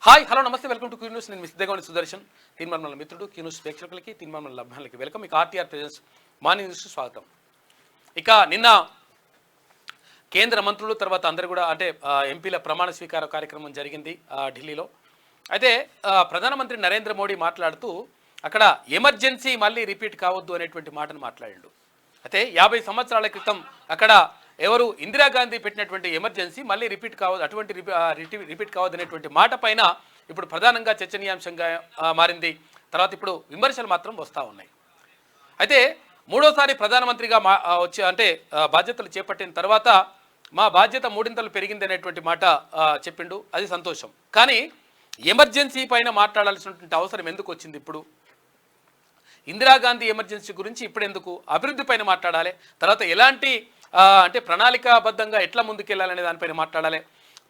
Hi hello నమస్తే welcome to Q news. నేను మిస్దేగోని సుదర్శన్. తీన్మార్మల మిత్రుడు క్యూ న్యూస్ ప్రేక్షకులకి తీన్మార్మల అభిమానులకి వెల్కమ్. ఇక ఆర్టీఆర్ ప్రెజెన్స్ మార్నింగ్ న్యూస్ స్వాగతం. ఇక నిన్న కేంద్ర మంత్రులు తర్వాత అందరూ కూడా అంటే ఎంపీల ప్రమాణ స్వీకార కార్యక్రమం జరిగింది ఢిల్లీలో. అయితే ప్రధానమంత్రి నరేంద్ర మోడీ మాట్లాడుతూ అక్కడ ఎమర్జెన్సీ మళ్ళీ రిపీట్ కావద్దు అనేటువంటి మాటను మాట్లాడిండు. అయితే 50 సంవత్సరాల క్రితం అక్కడ ఎవరు ఇందిరాగాంధీ పెట్టినటువంటి ఎమర్జెన్సీ మళ్ళీ రిపీట్ కావద్దు, అటువంటి రిపీట్ కావద్దు అనేటువంటి మాట పైన ఇప్పుడు ప్రధానంగా చర్చనీయాంశంగా మారింది. తర్వాత ఇప్పుడు విమర్శలు మాత్రం వస్తూ ఉన్నాయి. అయితే మూడోసారి ప్రధానమంత్రిగా వచ్చి అంటే బాధ్యతలు చేపట్టిన తర్వాత మా బాధ్యత మూడింతలు పెరిగింది అనేటువంటి మాట చెప్పిండు. అది సంతోషం. కానీ ఎమర్జెన్సీ పైన మాట్లాడాల్సినటువంటి అవసరం ఎందుకు వచ్చింది? ఇప్పుడు ఇందిరాగాంధీ ఎమర్జెన్సీ గురించి ఇప్పుడు ఎందుకు? అభివృద్ధి పైన మాట్లాడాలి, తర్వాత ఎలాంటి అంటే ప్రణాళికాబద్ధంగా ఎట్లా ముందుకెళ్ళాలనే దానిపైన మాట్లాడాలి,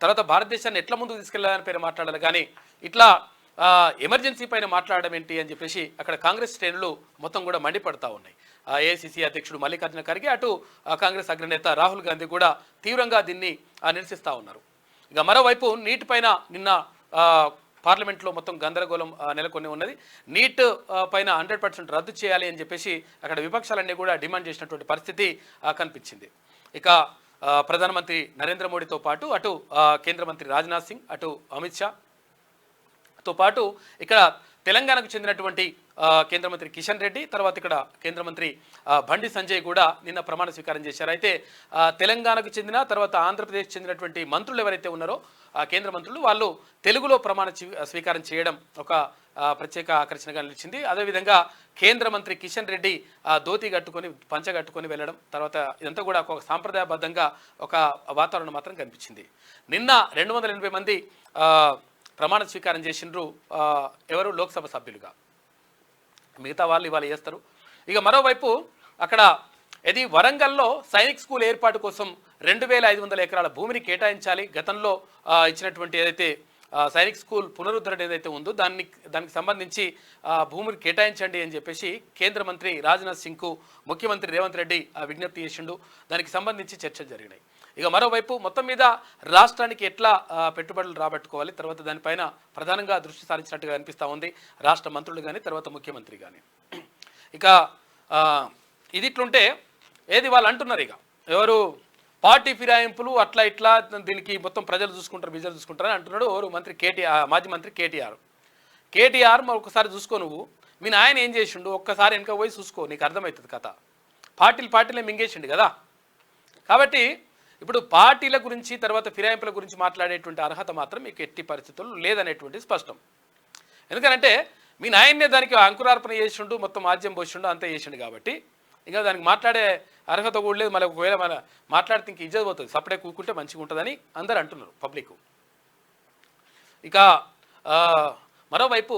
తర్వాత భారతదేశాన్ని ఎట్లా ముందుకు తీసుకెళ్లాలనిపైన మాట్లాడాలి. కానీ ఇట్లా ఎమర్జెన్సీ పైన మాట్లాడడం ఏంటి అని చెప్పేసి అక్కడ కాంగ్రెస్ శ్రేణులు మొత్తం కూడా మండిపడతా ఉన్నాయి. ఏఐసిసి అధ్యక్షుడు మల్లికార్జున ఖర్గే, అటు కాంగ్రెస్ అగ్రనేత రాహుల్ గాంధీ కూడా తీవ్రంగా దీన్ని నిరసిస్తూ ఉన్నారు. ఇక మరోవైపు నీట్ పైన నిన్న పార్లమెంట్లో మొత్తం గందరగోళం నెలకొని ఉన్నది. నీట్ పైన 100% రద్దు చేయాలి అని చెప్పేసి అక్కడ విపక్షాలన్నీ కూడా డిమాండ్ చేసినటువంటి పరిస్థితి కనిపించింది. ఇక ప్రధానమంత్రి నరేంద్ర మోడీతో పాటు అటు కేంద్ర మంత్రి రాజ్నాథ్ సింగ్, అటు అమిత్ షాతో పాటు ఇక్కడ తెలంగాణకు చెందినటువంటి కేంద్ర మంత్రి కిషన్ రెడ్డి, తర్వాత ఇక్కడ కేంద్ర మంత్రి బండి సంజయ్ కూడా నిన్న ప్రమాణ స్వీకారం చేశారు. అయితే తెలంగాణకు చెందిన తర్వాత ఆంధ్రప్రదేశ్ చెందినటువంటి మంత్రులు ఎవరైతే ఉన్నారో కేంద్ర మంత్రులు వాళ్ళు తెలుగులో ప్రమాణ స్వీకారం చేయడం ఒక ప్రత్యేక ఆకర్షణగా నిలిచింది. అదేవిధంగా కేంద్ర మంత్రి కిషన్ రెడ్డి ధోతి కట్టుకొని పంచ కట్టుకొని వెళ్ళడం, తర్వాత ఇదంతా కూడా ఒక సాంప్రదాయబద్ధంగా ఒక వాతావరణం మాత్రం కనిపించింది. నిన్న 280 మంది ప్రమాణ స్వీకారం చేసిండ్రు ఎవరు లోక్సభ సభ్యులుగా. మిగతా వాళ్ళు ఇవాళ చేస్తారు. ఇక మరోవైపు అక్కడ ఇది వరంగల్లో సైనిక్ స్కూల్ ఏర్పాటు కోసం 2500 ఎకరాల భూమిని కేటాయించాలి. గతంలో ఇచ్చినటువంటి ఏదైతే సైనిక్ స్కూల్ పునరుద్ధరణ ఏదైతే ఉందో దానికి సంబంధించి భూమిని కేటాయించండి అని చెప్పేసి కేంద్ర మంత్రి రాజ్నాథ్ సింగ్కు ముఖ్యమంత్రి రేవంత్ రెడ్డి విజ్ఞప్తి చేసిండు. దానికి సంబంధించి చర్చలు జరిగినాయి. ఇక మరోవైపు మొత్తం మీద రాష్ట్రానికి ఎట్లా పెట్టుబడులు రాబట్టుకోవాలి, తర్వాత దానిపైన ప్రధానంగా దృష్టి సారించినట్టుగా అనిపిస్తూ ఉంది రాష్ట్ర మంత్రులు కానీ తర్వాత ముఖ్యమంత్రి కానీ. ఇక ఇది ఇట్లుంటే ఏది వాళ్ళు అంటున్నారు, ఇక ఎవరు పార్టీ ఫిరాయింపులు అట్లా ఇట్లా దీనికి మొత్తం ప్రజలు చూసుకుంటారు, బిజలు చూసుకుంటారని అంటున్నాడు ఎవరు మంత్రి మాజీ మంత్రి కేటీఆర్. ఒకసారి చూసుకో, నువ్వు మీ నాయన ఏం చేసిండు ఒక్కసారి వెనక పోయి చూసుకో, నీకు అర్థమవుతుంది కథ. పార్టీలే మింగేసిండు కదా. కాబట్టి ఇప్పుడు పార్టీల గురించి తర్వాత ఫిరాయింపుల గురించి మాట్లాడేటువంటి అర్హత మాత్రం మీకు ఎట్టి పరిస్థితుల్లో లేదనేటువంటి స్పష్టం. ఎందుకంటే మీ నాయన్నే దానికి అంకురార్పణ చేసిండు, మొత్తం ఆజ్యం పోసిండు, అంతా చేసిండు. కాబట్టి ఇంకా దానికి మాట్లాడే అర్హత కూడా లేదు. మళ్ళీ ఒకవేళ మన మాట్లాడితే ఇంక ఇజ్జత్ పోతుంది, సపడే కూకుంటే మంచిగా ఉంటుందని అందరూ అంటున్నారు పబ్లిక్. ఇక మరోవైపు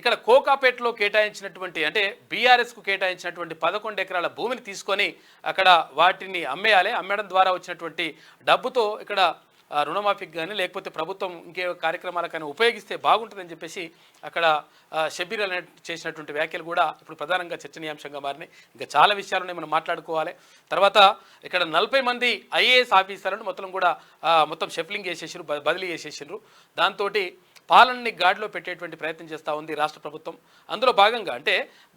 ఇక్కడ కోకాపేటలో కేటాయించినటువంటి అంటే బీఆర్ఎస్కు కేటాయించినటువంటి 11 ఎకరాల భూమిని తీసుకొని అక్కడ వాటిని అమ్మేయాలి. అమ్మడం ద్వారా వచ్చినటువంటి డబ్బుతో ఇక్కడ రుణమాఫీకి కానీ లేకపోతే ప్రభుత్వం ఇంకే కార్యక్రమాలకైనా ఉపయోగిస్తే బాగుంటుందని చెప్పేసి అక్కడ షబ్బీర్ అలీ చేసినటువంటి వ్యాఖ్యలు కూడా ఇప్పుడు ప్రధానంగా చర్చనీయాంశంగా మారినాయి. ఇంకా చాలా విషయాలను మనం మాట్లాడుకోవాలి. తర్వాత ఇక్కడ 40 మంది ఐఏఎస్ ఆఫీసర్లను మొత్తం షెఫ్లింగ్ చేసేసారు, బదిలీ చేసేసారు. దాంతో పాలనని గాడిలో పెట్టేటువంటి ప్రయత్నం చేస్తూ ఉంది రాష్ట్ర ప్రభుత్వం. అందులో భాగంగా అంటే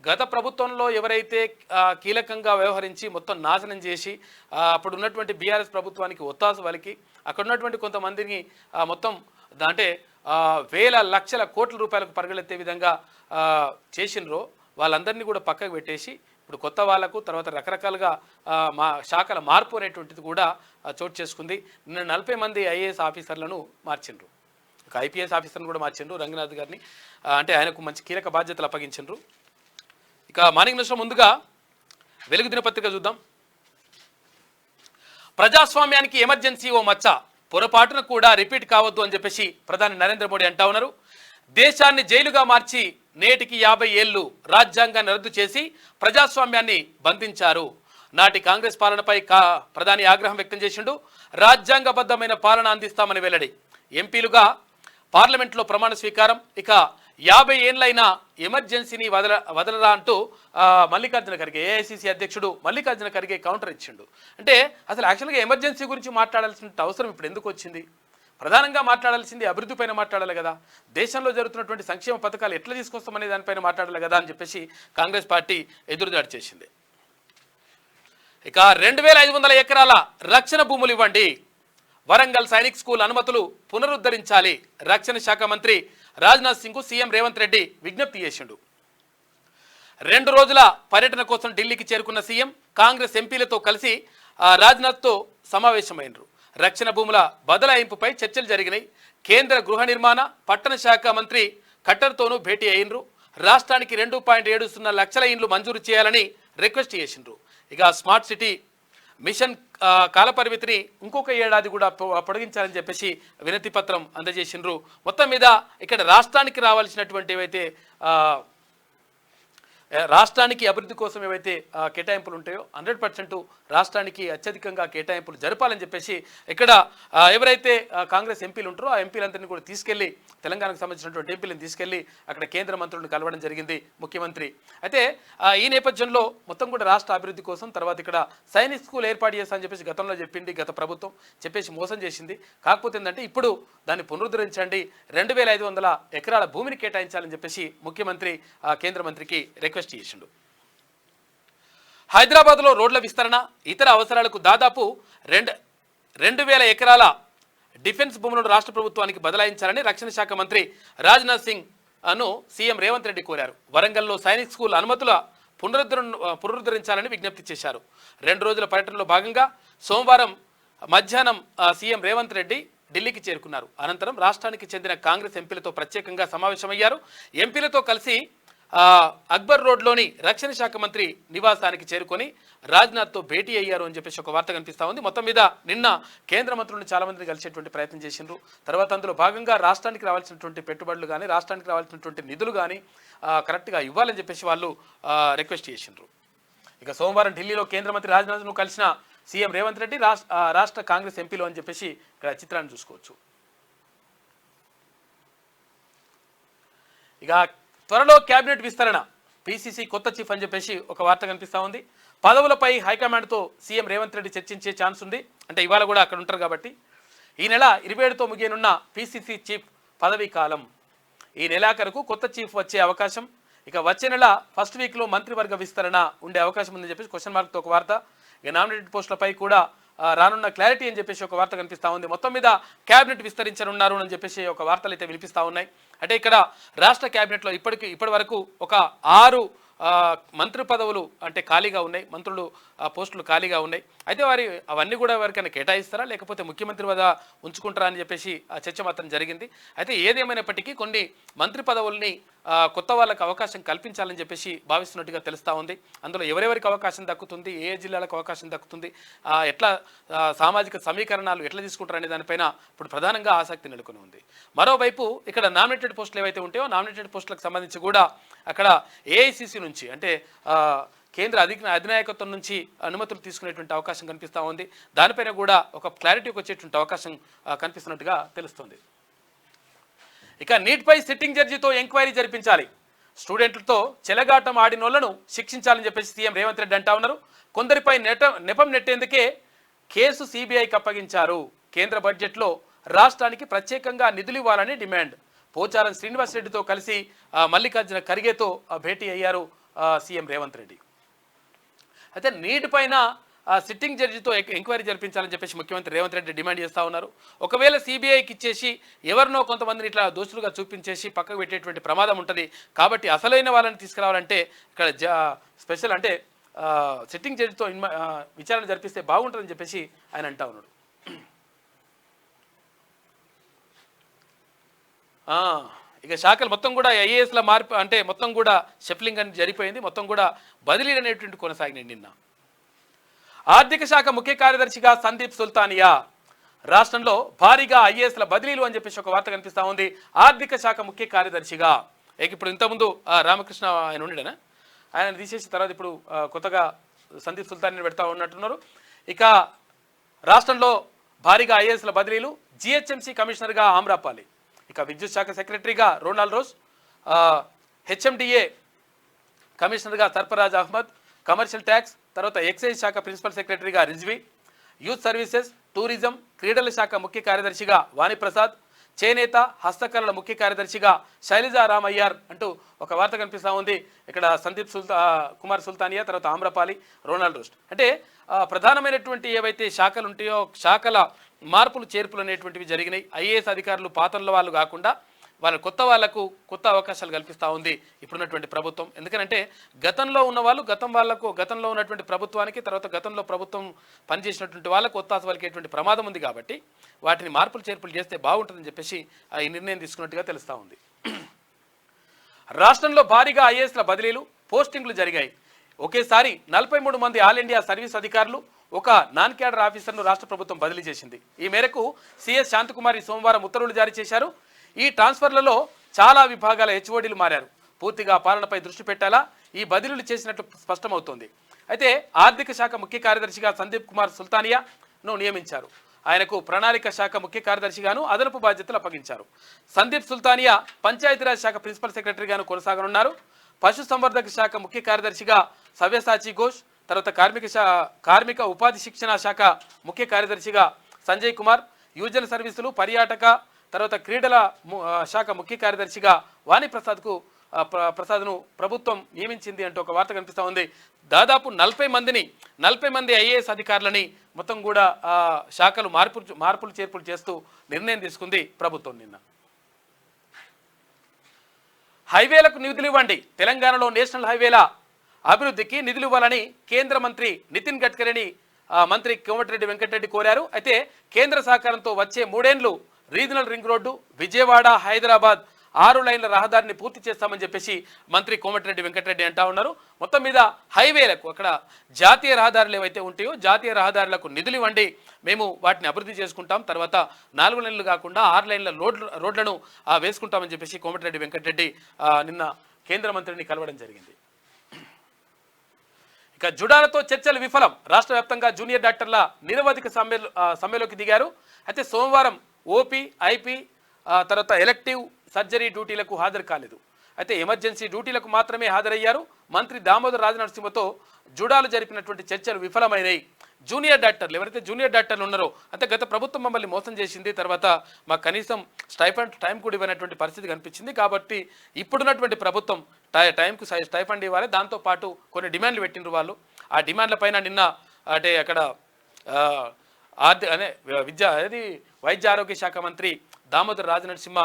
గత ప్రభుత్వంలో ఎవరైతే కీలకంగా వ్యవహరించి మొత్తం నాశనం చేసి అప్పుడు ఉన్నటువంటి బీఆర్ఎస్ ప్రభుత్వానికి ఒత్తాసు వలికి అక్కడ ఉన్నటువంటి కొంతమందిని మొత్తం అంటే వేల లక్షల కోట్ల రూపాయలకు పరగలెత్తే విధంగా చేసినరో వాళ్ళందరినీ కూడా పక్కకు పెట్టేసి ఇప్పుడు కొత్త వాళ్లకు తర్వాత రకరకాలుగా శాఖల మార్పు అనేటువంటిది కూడా చోటు చేసుకుంది. నిన్న 40 మంది ఐఏఎస్ ఆఫీసర్లను మార్చిండ్రు. ఒక ఐపీఎస్ ఆఫీసర్ని కూడా మార్చిండ్రు, రంగనాథ్ గారిని. అంటే ఆయనకు మంచి కీలక బాధ్యతలు అప్పగించిండ్రు. ఇక మార్నింగ్ న్యూస్లో ముందుగా వెలుగు దినపత్రిక చూద్దాం. ప్రజాస్వామ్యానికి ఎమర్జెన్సీ ఓ మచ్చ, పొరపాటున కూడా రిపీట్ కావద్దు అని చెప్పేసి ప్రధాని నరేంద్ర మోడీ అంటా ఉన్నారు. దేశాన్ని జైలుగా మార్చి నేటికి 50 ఏళ్లు రాజ్యాంగాన్ని రద్దు చేసి ప్రజాస్వామ్యాన్ని బంధించారు. నాటి కాంగ్రెస్ పాలనపై ప్రధాని ఆగ్రహం వ్యక్తం చేసిండు. రాజ్యాంగబద్ధమైన పాలన అందిస్తామని వెల్లడి. ఎంపీలుగా పార్లమెంట్లో ప్రమాణ స్వీకారం. ఇక 50 ఏళ్ళైనా ఎమర్జెన్సీని వదలరా అంటూ మల్లికార్జున ఖర్గే ఏఐసిసి అధ్యక్షుడు మల్లికార్జున ఖర్గే కౌంటర్ ఇచ్చిండు. అంటే అసలు యాక్చువల్గా ఎమర్జెన్సీ గురించి మాట్లాడాల్సిన అవసరం ఇప్పుడు ఎందుకు వచ్చింది? ప్రధానంగా మాట్లాడాల్సింది అభివృద్ధి పైన మాట్లాడాలి కదా, దేశంలో జరుగుతున్నటువంటి సంక్షేమ పథకాలు ఎట్లా తీసుకొస్తామనే దానిపైన మాట్లాడాలి కదా అని చెప్పేసి కాంగ్రెస్ పార్టీ ఎదురుదాడి చేసింది. ఇక 2500 ఎకరాల రక్షణ భూములు ఇవ్వండి, వరంగల్ సైనిక్ స్కూల్ అనుమతులు పునరుద్ధరించాలి, రక్షణ శాఖ మంత్రి రాజ్నాథ్ సింగ్ సీఎం రేవంత్ రెడ్డి విజ్ఞప్తి చేసిండు. 2 రోజుల పర్యటన కోసం ఢిల్లీకి చేరుకున్న సీఎం కాంగ్రెస్ ఎంపీలతో కలిసి రాజ్నాథ్తో సమావేశమైనరు. రక్షణ భూముల బదలాయింపుపై చర్చలు జరిగినాయి. కేంద్ర గృహ నిర్మాణ పట్టణ శాఖ మంత్రి ఖట్టర్తోనూ భేటీ అయినరు. రాష్ట్రానికి 2.70 లక్షల ఇండ్లు మంజూరు చేయాలని రిక్వెస్ట్ చేసిండ్రు. ఇక స్మార్ట్ సిటీ మిషన్ కాలపరిమితిని ఇంకొక ఏడాది కూడా పొడిగించాలని చెప్పేసి వినతి పత్రం అందజేసిండ్రు. మొత్తం మీద ఇక్కడ రాష్ట్రానికి రావాల్సినటువంటి ఏవైతే రాష్ట్రానికి అభివృద్ధి కోసం ఏవైతే కేటాయింపులు ఉంటాయో 100% రాష్ట్రానికి అత్యధికంగా కేటాయింపులు జరపాలని చెప్పేసి ఇక్కడ ఎవరైతే కాంగ్రెస్ ఎంపీలు ఉంటారో ఆ ఎంపీలందరినీ కూడా తీసుకెళ్లి తెలంగాణకు సంబంధించినటువంటి ఎంపీలను తీసుకెళ్లి అక్కడ కేంద్ర మంత్రులను కలవడం జరిగింది ముఖ్యమంత్రి. అయితే ఈ నేపథ్యంలో మొత్తం కూడా రాష్ట్ర అభివృద్ధి కోసం తర్వాత ఇక్కడ సైనిక్ స్కూల్ ఏర్పాటు చేస్తామని చెప్పేసి గతంలో చెప్పింది గత ప్రభుత్వం, చెప్పేసి మోసం చేసింది. కాకపోతే ఏంటంటే ఇప్పుడు దాన్ని పునరుద్ధరించండి, 2500 ఎకరాల భూమిని కేటాయించాలని చెప్పేసి ముఖ్యమంత్రి కేంద్ర మంత్రికి రిక్వెస్ట్ చేసిండు. హైదరాబాద్లో రోడ్ల విస్తరణ ఇతర అవసరాలకు దాదాపు 2000 ఎకరాల డిఫెన్స్ భూములను రాష్ట్ర ప్రభుత్వానికి బదలాయించాలని రక్షణ శాఖ మంత్రి రాజ్నాథ్ సింగ్ అను సీఎం రేవంత్ రెడ్డి కోరారు. వరంగల్లో సైనిక్ స్కూల్ అనుమతుల పునరుద్ధరించాలని విజ్ఞప్తి చేశారు. 2 రోజుల పర్యటనలో భాగంగా సోమవారం మధ్యాహ్నం సీఎం రేవంత్ రెడ్డి ఢిల్లీకి చేరుకున్నారు. అనంతరం రాష్ట్రానికి చెందిన కాంగ్రెస్ ఎంపీలతో ప్రత్యేకంగా సమావేశమయ్యారు. ఎంపీలతో కలిసి అక్బర్ రోడ్లోని రక్షణ శాఖ మంత్రి నివాసానికి చేరుకొని రాజ్నాథ్తో భేటీ అయ్యారు అని చెప్పేసి ఒక వార్త కనిపిస్తూ ఉంది. మొత్తం మీద నిన్న కేంద్ర మంత్రులను చాలా మందిని కలిసేటువంటి ప్రయత్నం చేసిండ్రు. తర్వాత అందులో భాగంగా రాష్ట్రానికి రావాల్సినటువంటి పెట్టుబడులు కానీ రాష్ట్రానికి రావాల్సినటువంటి నిధులు కానీ కరెక్ట్గా ఇవ్వాలని చెప్పేసి వాళ్ళు రిక్వెస్ట్ చేసిండ్రు. ఇక సోమవారం ఢిల్లీలో కేంద్ర మంత్రి రాజ్నాథ్ను కలిసిన సీఎం రేవంత్ రెడ్డి రాష్ట్ర కాంగ్రెస్ ఎంపీలు అని చెప్పేసి ఇక్కడ చిత్రాన్ని చూసుకోవచ్చు. ఇక త్వరలో కేబినెట్ విస్తరణ, పీసీసీ కొత్త చీఫ్ అని చెప్పేసి ఒక వార్త కనిపిస్తూ ఉంది. పదవులపై హైకమాండ్తో సీఎం రేవంత్ రెడ్డి చర్చించే ఛాన్స్ ఉంది. అంటే ఇవాళ కూడా అక్కడ ఉంటారు కాబట్టి ఈ నెల 27తో ముగియనున్న పీసీసీ చీఫ్ పదవీ కాలం, ఈ నెలాఖరుకు కొత్త చీఫ్ వచ్చే అవకాశం. ఇక వచ్చే నెల ఫస్ట్ వీక్లో మంత్రివర్గ విస్తరణ ఉండే అవకాశం ఉందని చెప్పేసి క్వశ్చన్ మార్క్తో ఒక వార్త. ఇక నామినేటెడ్ పోస్టులపై కూడా రానున్న క్లారిటీ అని చెప్పేసి ఒక వార్త కనిపిస్తూ ఉంది. మొత్తం మీద క్యాబినెట్ విస్తరించనున్నారు అని చెప్పేసి ఒక వార్తలు అయితే వినిపిస్తూ ఉన్నాయి. అంటే ఇక్కడ రాష్ట్ర క్యాబినెట్లో ఇప్పటి వరకు ఒక 6 మంత్రి పదవులు అంటే ఖాళీగా ఉన్నాయి, మంత్రులు పోస్టులు ఖాళీగా ఉన్నాయి. అయితే అవన్నీ కూడా ఎవరికైనా కేటాయిస్తారా లేకపోతే ముఖ్యమంత్రి వద్ద ఉంచుకుంటారా అని చెప్పేసి చర్చ మాత్రం జరిగింది. అయితే ఏదేమైనప్పటికీ కొన్ని మంత్రి పదవుల్ని కొత్త వాళ్ళకి అవకాశం కల్పించాలని చెప్పేసి భావిస్తున్నట్టుగా తెలుస్తూ ఉంది. అందులో ఎవరెవరికి అవకాశం దక్కుతుంది, ఏ జిల్లాలకు అవకాశం దక్కుతుంది, ఎట్లా సామాజిక సమీకరణాలు ఎట్లా తీసుకుంటారనే దానిపైన ఇప్పుడు ప్రధానంగా ఆసక్తి నెలకొని ఉంది. మరోవైపు ఇక్కడ నామినేటెడ్ పోస్టులు ఏవైతే ఉంటాయో నామినేటెడ్ పోస్టులకు సంబంధించి కూడా అక్కడ ఏఐసిసి నుంచి అంటే కేంద్ర అధినాయకత్వం నుంచి అనుమతులు తీసుకునేటువంటి అవకాశం కనిపిస్తూ ఉంది. దానిపైన కూడా ఒక క్లారిటీకి వచ్చేటువంటి అవకాశం కనిపిస్తున్నట్టుగా తెలుస్తుంది. ఇక నీట్పై సిట్టింగ్ జడ్జితో ఎంక్వైరీ జరిపించాలి, స్టూడెంట్లతో చెలగాటం ఆడినోళ్లను శిక్షించాలని చెప్పేసి సీఎం రేవంత్ రెడ్డి అంటా ఉన్నారు. కొందరిపై నెపం నెట్టేందుకే కేసు సిబిఐకి అప్పగించారు. కేంద్ర బడ్జెట్లో రాష్ట్రానికి ప్రత్యేకంగా నిధులు ఇవ్వాలని డిమాండ్. పోచారం శ్రీనివాస్ రెడ్డితో కలిసి మల్లికార్జున ఖర్గేతో భేటీ అయ్యారు సీఎం రేవంత్ రెడ్డి. అయితే నీటి పైన సిట్టింగ్ జడ్జితో ఎంక్వైరీ జరిపించాలని చెప్పేసి ముఖ్యమంత్రి రేవంత్ రెడ్డి డిమాండ్ చేస్తూ ఉన్నారు. ఒకవేళ సిబిఐకి ఇచ్చేసి ఎవరినో కొంతమందిని ఇట్లా దోషులుగా చూపించేసి పక్కకు పెట్టేటువంటి ప్రమాదం ఉంటుంది. కాబట్టి అసలైన వాళ్ళని తీసుకురావాలంటే ఇక్కడ స్పెషల్ అంటే సిట్టింగ్ జడ్జితో విచారణ జరిపిస్తే బాగుంటుందని చెప్పేసి ఆయన అంటా ఉన్నాడు. ఇక శాఖలు మొత్తం కూడా ఐఏఎస్ల మార్పు అంటే మొత్తం కూడా షఫ్లింగ్ అని జరిగిపోయింది. మొత్తం కూడా బదిలీలు అనేటువంటి కొనసాగినాయి. నిన్న ఆర్థిక శాఖ ముఖ్య కార్యదర్శిగా సందీప్ సుల్తానియా, రాష్ట్రంలో భారీగా ఐఏఎస్ల బదిలీలు అని చెప్పేసి ఒక వార్త కనిపిస్తూ ఉంది. ఆర్థిక శాఖ ముఖ్య కార్యదర్శిగా ఇప్పుడు ఇంతకుముందు రామకృష్ణ ఆయన ఉండేనా, ఆయన తీసేసిన తర్వాత ఇప్పుడు కొత్తగా సందీప్ సుల్తానిని పెడతా ఉన్నట్టున్నారు. ఇక రాష్ట్రంలో భారీగా ఐఏఎస్ల బదిలీలు, జిహెచ్ఎంసీ కమిషనర్గా ఆమ్రాపాలి, ఇక విద్యుత్ శాఖ సెక్రటరీగా రోనాల్డ్ రోజ్, హెచ్ఎండిఏ కమిషనర్గా సర్ఫరాజ్ అహ్మద్, కమర్షియల్ ట్యాక్స్ తర్వాత ఎక్సైజ్ శాఖ ప్రిన్సిపల్ సెక్రటరీగా రిజ్వీ, యూత్ సర్వీసెస్, టూరిజం, క్రీడల శాఖ ముఖ్య కార్యదర్శిగా వాణిప్రసాద్, చేనేత, హస్తకళల ముఖ్య కార్యదర్శిగా శైలజా రామయ్యార్ అంటూ ఒక వార్త కనిపిస్తూ ఉంది. ఇక్కడ సందీప్ కుమార్ సుల్తానియా, తర్వాత ఆమ్రపాలి, రోనాల్డ్ రూస్ట్. అంటే ప్రధానమైనటువంటి ఏవైతే శాఖలు ఉంటాయో శాఖల మార్పులు చేర్పులు అనేటువంటివి జరిగినాయి. ఐఏఎస్ అధికారులు పాతల వాళ్ళు కాకుండా కొత్త వాళ్లకు కొత్త అవకాశాలు కల్పిస్తూ ఉంది ఇప్పుడున్నటువంటి ప్రభుత్వం. ఎందుకంటే గతంలో ఉన్న వాళ్ళు గతంలో ఉన్నటువంటి ప్రభుత్వానికి, తర్వాత గతంలో ప్రభుత్వం పనిచేసినటువంటి వాళ్ళకు ఒత్తాస పలికేటువంటి ప్రమాదం ఉంది. కాబట్టి వాటిని మార్పులు చేర్పులు చేస్తే బాగుంటుందని చెప్పేసి ఈ నిర్ణయం తీసుకున్నట్టుగా తెలుస్తూ ఉంది. రాష్ట్రంలో భారీగా ఐఏఎస్ల బదిలీలు, పోస్టింగ్లు జరిగాయి. ఒకేసారి 43 మంది ఆల్ ఇండియా సర్వీస్ అధికారులు, ఒక నాన్ క్యాడర్ ఆఫీసర్ను రాష్ట్ర ప్రభుత్వం బదిలీ చేసింది. ఈ మేరకు సిఎస్ శాంతకుమారి సోమవారం ఉత్తర్వులు జారీ చేశారు. ఈ ట్రాన్స్ఫర్లలో చాలా విభాగాల హెచ్ఓడీలు మారారు. పూర్తిగా పాలనపై దృష్టి పెట్టాలా ఈ బదిలీలు చేసినట్లు స్పష్టమవుతోంది. అయితే ఆర్థిక శాఖ ముఖ్య కార్యదర్శిగా సందీప్ కుమార్ సుల్తానియాను నియమించారు. ఆయనకు ప్రణాళిక శాఖ ముఖ్య కార్యదర్శిగాను అదనపు బాధ్యతలు అప్పగించారు. సందీప్ సుల్తానియా పంచాయతీరాజ్ శాఖ ప్రిన్సిపల్ సెక్రటరీగాను కొనసాగనున్నారు. పశుసంవర్ధక శాఖ ముఖ్య కార్యదర్శిగా సవ్యసాచి ఘోష్, తర్వాత కార్మిక ఉపాధి శిక్షణ శాఖ ముఖ్య కార్యదర్శిగా సంజయ్ కుమార్, యువజన సర్వీసులు, పర్యాటక, తర్వాత క్రీడల శాఖ ముఖ్య కార్యదర్శిగా వాణిప్రసాద్ను ప్రభుత్వం నియమించింది అంటూ ఒక వార్త కనిపిస్తూ ఉంది. దాదాపు 40 మంది ఐఏఎస్ అధికారులని మొత్తం కూడా శాఖలు మార్పులు చేర్పులు చేస్తూ నిర్ణయం తీసుకుంది ప్రభుత్వం నిన్న. హైవేలకు నిధులు ఇవ్వండి, తెలంగాణలో నేషనల్ హైవేల అభివృద్ధికి నిధులు ఇవ్వాలని కేంద్ర మంత్రి నితిన్ గడ్కరీని మంత్రి కోమటిరెడ్డి వెంకటరెడ్డి కోరారు. అయితే కేంద్ర సహకారంతో వచ్చే 3 ఏళ్లు regional ring road, Vijayawada, Hyderabad 6 లైన్ల రహదారిని పూర్తి చేస్తామని చెప్పేసి మంత్రి కోమటిరెడ్డి వెంకటరెడ్డి అంటా ఉన్నారు. మొత్తం మీద హైవేలకు, అక్కడ జాతీయ రహదారులు ఏవైతే ఉంటాయో జాతీయ రహదారులకు నిధులు ఇవ్వండి, మేము వాటిని అభివృద్ధి చేసుకుంటాం, తర్వాత 4 లైన్లు కాకుండా 6 లైన్ల రోడ్లను వేసుకుంటామని చెప్పేసి కోమటిరెడ్డి వెంకటరెడ్డి నిన్న కేంద్ర మంత్రిని కలవడం జరిగింది. ఇక జుడాలతో చర్చలు విఫలం, రాష్ట్ర వ్యాప్తంగా జూనియర్ డాక్టర్ల నిరవధిక సమ్మెలోకి దిగారు. అయితే సోమవారం ఓపీ, ఐపీ, తర్వాత ఎలెక్టివ్ సర్జరీ డ్యూటీలకు హాజరు కాలేదు. అయితే ఎమర్జెన్సీ డ్యూటీలకు మాత్రమే హాజరయ్యారు. మంత్రి దామోదర్ రాజనరసింహతో జుడాలు జరిపినటువంటి చర్చలు విఫలమైనాయి. జూనియర్ డాక్టర్లు ఎవరైతే జూనియర్ డాక్టర్లు ఉన్నారో, అంటే గత ప్రభుత్వం మమ్మల్ని మోసం చేసింది, తర్వాత మాకు కనీసం టైం కూడా ఇవ్వనటువంటి పరిస్థితి కనిపించింది. కాబట్టి ఇప్పుడున్నటువంటి ప్రభుత్వం టైంకు స్టైఫండ్ ఇవ్వాలి, దాంతోపాటు కొన్ని డిమాండ్లు పెట్టిండ్రు వాళ్ళు. ఆ డిమాండ్ల పైన నిన్న అంటే అక్కడ వైద్య ఆరోగ్య శాఖ మంత్రి దామోదర్ రాజనరసింహ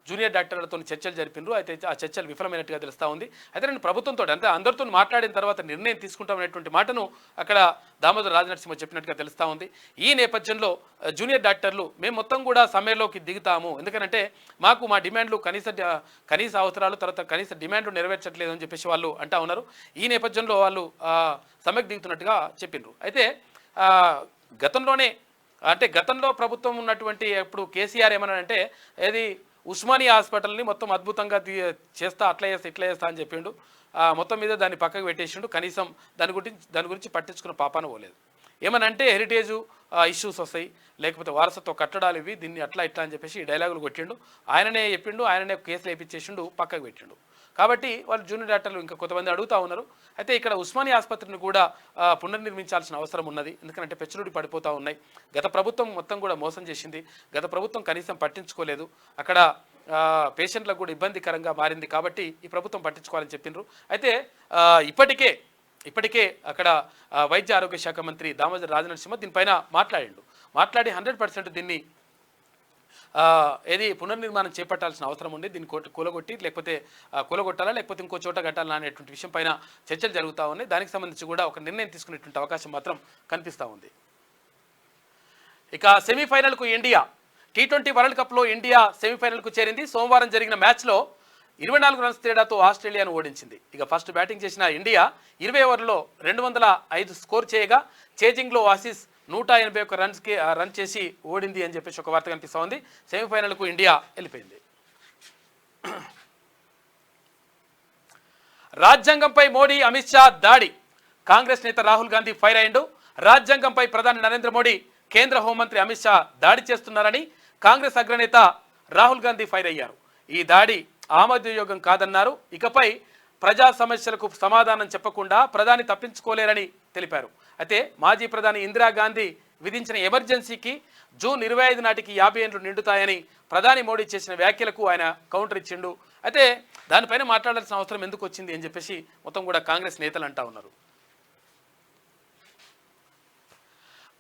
జూనియర్ డాక్టర్లతో చర్చలు జరిపినారు. అయితే ఆ చర్చలు విఫలమైనట్టుగా తెలుస్తూ ఉంది. అయితే నేను ప్రభుత్వంతో అంటే అందరితో మాట్లాడిన తర్వాత నిర్ణయం తీసుకుంటామనేటువంటి మాటను అక్కడ దామోదర్ రాజనరసింహ చెప్పినట్టుగా తెలుస్తూ ఉంది. ఈ నేపథ్యంలో జూనియర్ డాక్టర్లు మేము మొత్తం కూడా సమ్మెలోకి దిగుతాము, ఎందుకంటే మాకు మా డిమాండ్లు కనీస అవసరాలు, తర్వాత కనీస డిమాండ్లు నెరవేర్చట్లేదు అని చెప్పేసి వాళ్ళు అంటా ఉన్నారు. ఈ నేపథ్యంలో వాళ్ళు సమ్మెకు దిగుతున్నట్టుగా చెప్పినారు. అయితే గతంలో ప్రభుత్వం ఉన్నటువంటి ఇప్పుడు కేసీఆర్ ఏమన్నాడంటే ఏది ఉస్మానియా హాస్పిటల్ని మొత్తం అద్భుతంగా చేస్తా, అట్లా చేస్తా ఇట్లా చేస్తా అని చెప్పిండు. మొత్తం మీద దాన్ని పక్కకు పెట్టేసిండు. కనీసం దాని గురించి పట్టించుకున్న పాపాన పోలేదు. ఏమనంటే హెరిటేజు ఇష్యూస్ వస్తాయి, లేకపోతే వారసత్వ కట్టడాలు ఇవి, దీన్ని అట్లా ఇట్లా అని చెప్పేసి ఈ డైలాగులు కొట్టిండు. ఆయననే చెప్పిండు, ఆయననే కేసులు వేయించేసిండు, పక్కకు పెట్టిండు. కాబట్టి వాళ్ళు జూనియర్ డాక్టర్లు ఇంకా కొంతమంది అడుగుతూ ఉన్నారు. అయితే ఇక్కడ ఉస్మానియా ఆసుపత్రిని కూడా పునర్నిర్మించాల్సిన అవసరం ఉన్నది, ఎందుకంటే పెచ్చులుడి పడిపోతూ ఉన్నాయి. గత ప్రభుత్వం మొత్తం కూడా మోసం చేసింది, గత ప్రభుత్వం కనీసం పట్టించుకోలేదు, అక్కడ పేషెంట్లకు కూడా ఇబ్బందికరంగా మారింది. కాబట్టి ఈ ప్రభుత్వం పట్టించుకోవాలని చెప్పిండ్రు. అయితే ఇప్పటికే అక్కడ వైద్య ఆరోగ్య శాఖ మంత్రి దామోదర్ రాజనరసింహ దీనిపైన మాట్లాడి 100% దీన్ని ఏది పునర్నిర్మాణం చేపట్టాల్సిన అవసరం ఉంది, దీన్ని కూలగొట్టాలా లేకపోతే ఇంకో చోట కట్టాలా అనేటువంటి విషయం పైన చర్చలు జరుగుతూ ఉన్నాయి. దానికి సంబంధించి కూడా ఒక నిర్ణయం తీసుకునేటువంటి అవకాశం మాత్రం కనిపిస్తూ ఉంది. ఇక సెమీఫైనల్కు ఇండియా, T20 వరల్డ్ కప్లో ఇండియా సెమీఫైనల్కు చేరింది. సోమవారం జరిగిన మ్యాచ్లో 24 రన్స్ తేడాతో ఆస్ట్రేలియాను ఓడించింది. ఇక ఫస్ట్ బ్యాటింగ్ చేసిన ఇండియా 20 ఓవర్లలో 205 స్కోర్ చేయగా చేజింగ్లో ఆసీస్ 181 రన్ చేసి ఓడింది అని చెప్పేసి ఒక వార్త కనిపిస్తూ ఉంది. సెమీఫైనల్కు ఇండియా వెళ్ళిపోయింది. రాజ్యాంగంపై మోడీ, అమిత్ షా దాడి, కాంగ్రెస్ నేత రాహుల్ గాంధీ ఫైర్ అయ్యిండు. రాజ్యాంగంపై ప్రధాని నరేంద్ర మోడీ, కేంద్ర హోంమంత్రి అమిత్ షా దాడి చేస్తున్నారని కాంగ్రెస్ అగ్రనేత రాహుల్ గాంధీ ఫైర్ అయ్యారు. ఈ దాడి ఆమోదయోగ్యం కాదన్నారు. ఇకపై ప్రజా సమస్యలకు సమాధానం చెప్పకుండా ప్రధాని తప్పించుకోలేరని తెలిపారు. అయితే మాజీ ప్రధాని ఇందిరాగాంధీ విధించిన ఎమర్జెన్సీకి జూన్ 25 నాటికి 50 ఏళ్లు నిండుతాయని ప్రధాని మోడీ చేసిన వ్యాఖ్యలకు ఆయన కౌంటర్ ఇచ్చిండు. అయితే దానిపైన మాట్లాడాల్సిన అవసరం ఎందుకు వచ్చింది అని చెప్పేసి మొత్తం కూడా కాంగ్రెస్ నేతలు అంటా ఉన్నారు.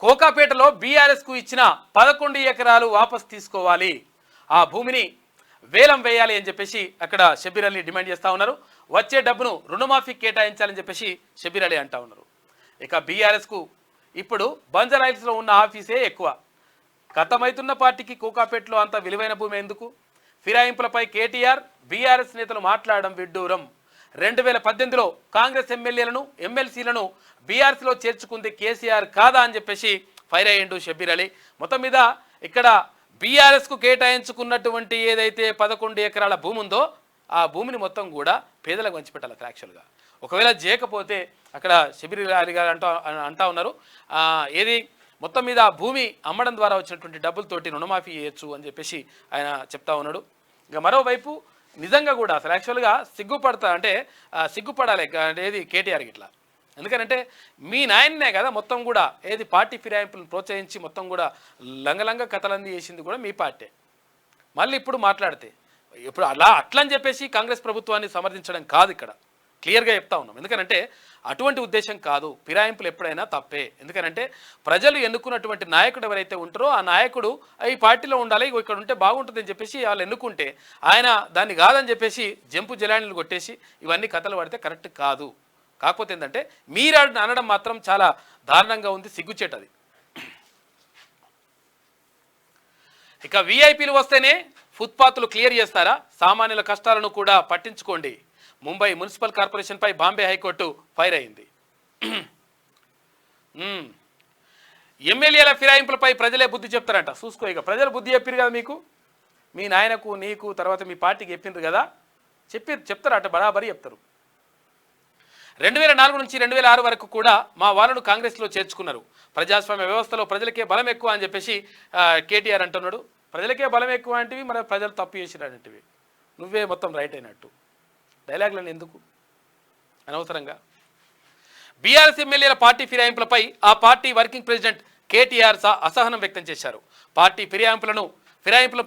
కోకాపేటలో బీఆర్ఎస్కు ఇచ్చిన 11 ఎకరాలు వాపస్ తీసుకోవాలి, ఆ భూమిని వేలం వేయాలి అని చెప్పేసి అక్కడ షబ్బీర్ అలీ డిమాండ్ చేస్తూ ఉన్నారు. వచ్చే డబ్బును రుణమాఫీ కేటాయించాలని చెప్పేసి షబ్బీర్ అలీ అంటా ఉన్నారు. ఇక బీఆర్ఎస్కు ఇప్పుడు బంజారాహిల్స్లో ఉన్న ఆఫీసే ఎక్కువ. గతమైతున్న పార్టీకి కోకాపేటలో అంత విలువైన భూమి ఎందుకు? ఫిరాయింపులపై కేటీఆర్ బీఆర్ఎస్ నేతలు మాట్లాడడం విడ్డూరం. 2018లో కాంగ్రెస్ ఎమ్మెల్యేలను ఎమ్మెల్సీలను బీఆర్ఎస్లో చేర్చుకుంది కేసీఆర్ కాదా అని చెప్పేసి ఫైర్ అయ్యిండు షబ్బీర్ అలీ. మొత్తం మీద ఇక్కడ బీఆర్ఎస్కు కేటాయించుకున్నటువంటి ఏదైతే 11 ఎకరాల భూమి ఉందో ఆ భూమిని మొత్తం కూడా పేదలకు పంచిపెట్టాలి యాక్చువల్గా. ఒకవేళ చేయకపోతే అక్కడ షబ్బీర్ అలీ గారు అంటా ఉన్నారు ఏది మొత్తం మీద ఆ భూమి అమ్మడం ద్వారా వచ్చినటువంటి డబ్బులతోటి రుణమాఫీ చేయొచ్చు అని చెప్పేసి ఆయన చెప్తా ఉన్నాడు. ఇక మరోవైపు నిజంగా కూడా అసలు యాక్చువల్గా సిగ్గుపడాలి ఏది కేటీఆర్ ఇట్లా. ఎందుకంటే మీ నాయన్నే కదా మొత్తం కూడా ఏది పార్టీ ఫిరాయింపులను ప్రోత్సహించి మొత్తం కూడా లంగలంగ కథలంది చేసింది కూడా మీ పార్టీ. మళ్ళీ ఇప్పుడు మాట్లాడితే ఇప్పుడు అట్లని చెప్పేసి కాంగ్రెస్ ప్రభుత్వాన్ని సమర్థించడం కాదు, ఇక్కడ క్లియర్గా చెప్తా ఉన్నాం. ఎందుకంటే అటువంటి ఉద్దేశం కాదు. ఫిరాయింపులు ఎప్పుడైనా తప్పే. ఎందుకంటే ప్రజలు ఎన్నుకున్నటువంటి నాయకుడు ఎవరైతే ఉంటారో ఆ నాయకుడు ఈ పార్టీలో ఉండాలి, ఇక్కడ ఉంటే బాగుంటుందని చెప్పేసి వాళ్ళు ఎన్నుకుంటే ఆయన దాన్ని కాదని చెప్పేసి జంపు జలానీలు కొట్టేసి ఇవన్నీ కథలు పడితే కరెక్ట్ కాదు. కాకపోతే ఏంటంటే మీరు అనడం మాత్రం చాలా దారుణంగా ఉంది, సిగ్గుచేటది. ఇక వీఐపీలు వస్తేనే ఫుట్పాత్లు క్లియర్ చేస్తారా? సామాన్యుల కష్టాలను కూడా పట్టించుకోండి. ముంబై మున్సిపల్ కార్పొరేషన్పై బాంబే హైకోర్టు ఫైర్ అయింది. ఎమ్మెల్యేల ఫిరాయింపులపై ప్రజలే బుద్ధి చెప్తారంట. చూసుకో, ఇక ప్రజలు బుద్ధి చెప్పారు కదా మీకు, మీ నాయనకు నీకు తర్వాత మీ పార్టీకి చెప్పిండ్రు కదా, చెప్తారట, బరాబరి చెప్తారు. 2004 నుంచి 2006 వరకు కూడా మా వాళ్ళను కాంగ్రెస్లో చేర్చుకున్నారు. ప్రజాస్వామ్య వ్యవస్థలో ప్రజలకే బలం ఎక్కువ అని చెప్పేసి కేటీఆర్ అంటున్నాడు. ప్రజలకే బలం ఎక్కువ అంటివి, మన ప్రజలు తప్పు చేసినటువంటివి, నువ్వే మొత్తం రైట్ అయినట్టు. డైలాగులను ఎందుకు అనవసరంగా? బీఆర్ఎస్ ఎమ్మెల్యేల పార్టీ ఫిరాయింపులపై ఆ పార్టీ వర్కింగ్ ప్రెసిడెంట్ కేటీఆర్ అసహనం వ్యక్తం చేశారు. పార్టీ ఫిరాయింపులను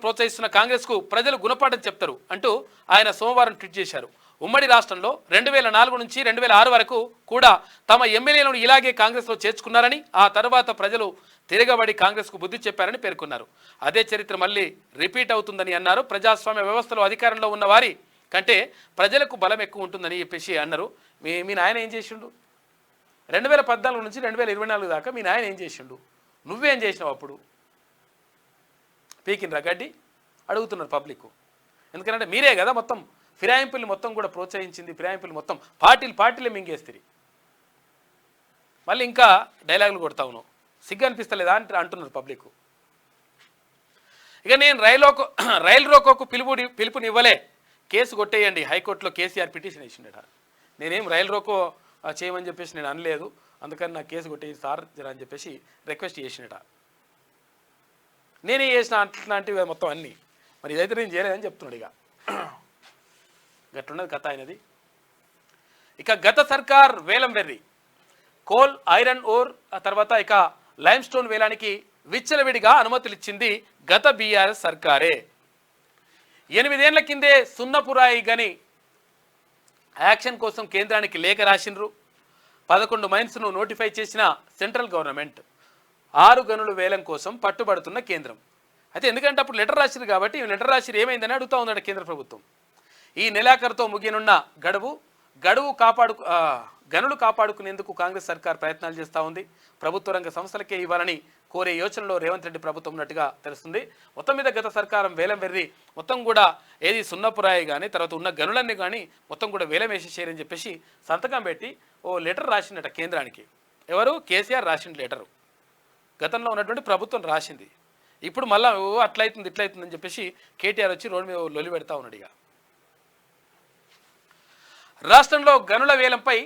ప్రోత్సహిస్తున్న కాంగ్రెస్కు ప్రజలు గుణపాఠం చెప్తారు అంటూ ఆయన సోమవారం ట్వీట్ చేశారు. ఉమ్మడి రాష్ట్రంలో 2004 నుంచి 2006 వరకు కూడా తమ ఎమ్మెల్యేలను ఇలాగే కాంగ్రెస్లో చేర్చుకున్నారని, ఆ తర్వాత ప్రజలు తిరగబడి కాంగ్రెస్కు బుద్ధి చెప్పారని పేర్కొన్నారు. అదే చరిత్ర మళ్ళీ రిపీట్ అవుతుందని అన్నారు. ప్రజాస్వామ్య వ్యవస్థలో అధికారంలో ఉన్న వారి కంటే ప్రజలకు బలం ఎక్కువ ఉంటుందని చెప్పేసి అన్నారు. మీ నాయన ఏం చేసిండు? 2014 నుంచి 2024 దాకా మీ నాయన ఏం చేసిండు? నువ్వేం చేసినావు? అప్పుడు పీకిన్ రగడ్డి అడుగుతున్నారు పబ్లిక్. ఎందుకంటే మీరే కదా మొత్తం ఫిరాయింపుల్ని మొత్తం కూడా ప్రోత్సహించింది, ఫిరాయింపులు మొత్తం పార్టీలే మింగేస్తుంది. మళ్ళీ ఇంకా డైలాగులు కొడతా ఉన్నావు, సిగ్గు అనిపిస్తలేదా అంటున్నారు పబ్లిక్. ఇక నేను రైలు రోకోకు పిలుపునివ్వలే, కేసు కొట్టేయండి, హైకోర్టులో కేసీఆర్ పిటిషన్ వేసిండట. నేనేం రైలు రోకో చేయమని చెప్పేసి నేను అనలేదు, అందుకని నా కేసు కొట్టేది సార్ జరా అని చెప్పేసి రిక్వెస్ట్ చేసినట. నేనే చేసిన అట్లాంటివి మొత్తం అన్నీ. మరి ఇదైతే నేను చేయలేదని చెప్తున్నాడు. ఇక గట్లున్నది కథ అయినది. ఇక గత సర్కార్ వేలం వెర్రి, కోల్, ఐరన్ ఓర్, ఆ తర్వాత ఇక లైమ్ స్టోన్ వేలానికి విచ్చలవిడిగా అనుమతులు ఇచ్చింది గత బీఆర్ఎస్ సర్కారే. 8 ఏళ్ల కిందే సున్నపురాయి గని యాక్షన్ కోసం కేంద్రానికి లేఖ రాసిండ్రు. 11 మైన్స్ను నోటిఫై చేసిన సెంట్రల్ గవర్నమెంట్ 6 గనుల వేలం కోసం పట్టుబడుతున్న కేంద్రం. అయితే ఎందుకంటే అప్పుడు లెటర్ రాసిరు కాబట్టి లెటర్ రాసిరు ఏమైందని అడుగుతూ ఉందట కేంద్ర ప్రభుత్వం. ఈ నెలాఖరుతో ముగియనున్న గనులు కాపాడుకునేందుకు కాంగ్రెస్ సర్కార్ ప్రయత్నాలు చేస్తూ ఉంది. ప్రభుత్వ రంగ సంస్థలకే ఇవ్వాలని కోరే యోచనలో రేవంత్ రెడ్డి ప్రభుత్వం ఉన్నట్టుగా తెలుస్తుంది. మొత్తం మీద గత సర్కారం వేలం వెర్రి మొత్తం కూడా ఏది సున్నపురాయి కానీ తర్వాత ఉన్న గనులన్నీ కానీ మొత్తం కూడా వేలం వేసేసేయని చెప్పేసి సంతకం పెట్టి ఓ లెటర్ రాసిందట కేంద్రానికి. ఎవరు? కేసీఆర్ రాసిన లెటరు. గతంలో ఉన్నటువంటి ప్రభుత్వం రాసింది. ఇప్పుడు మళ్ళీ అట్లయితుంది ఇట్లయితుందని చెప్పేసి కేటీఆర్ వచ్చి రోడ్డు మీద లొలి పెడతా ఉన్నాడు. ఇక రాష్ట్రంలో గనుల వేలంపై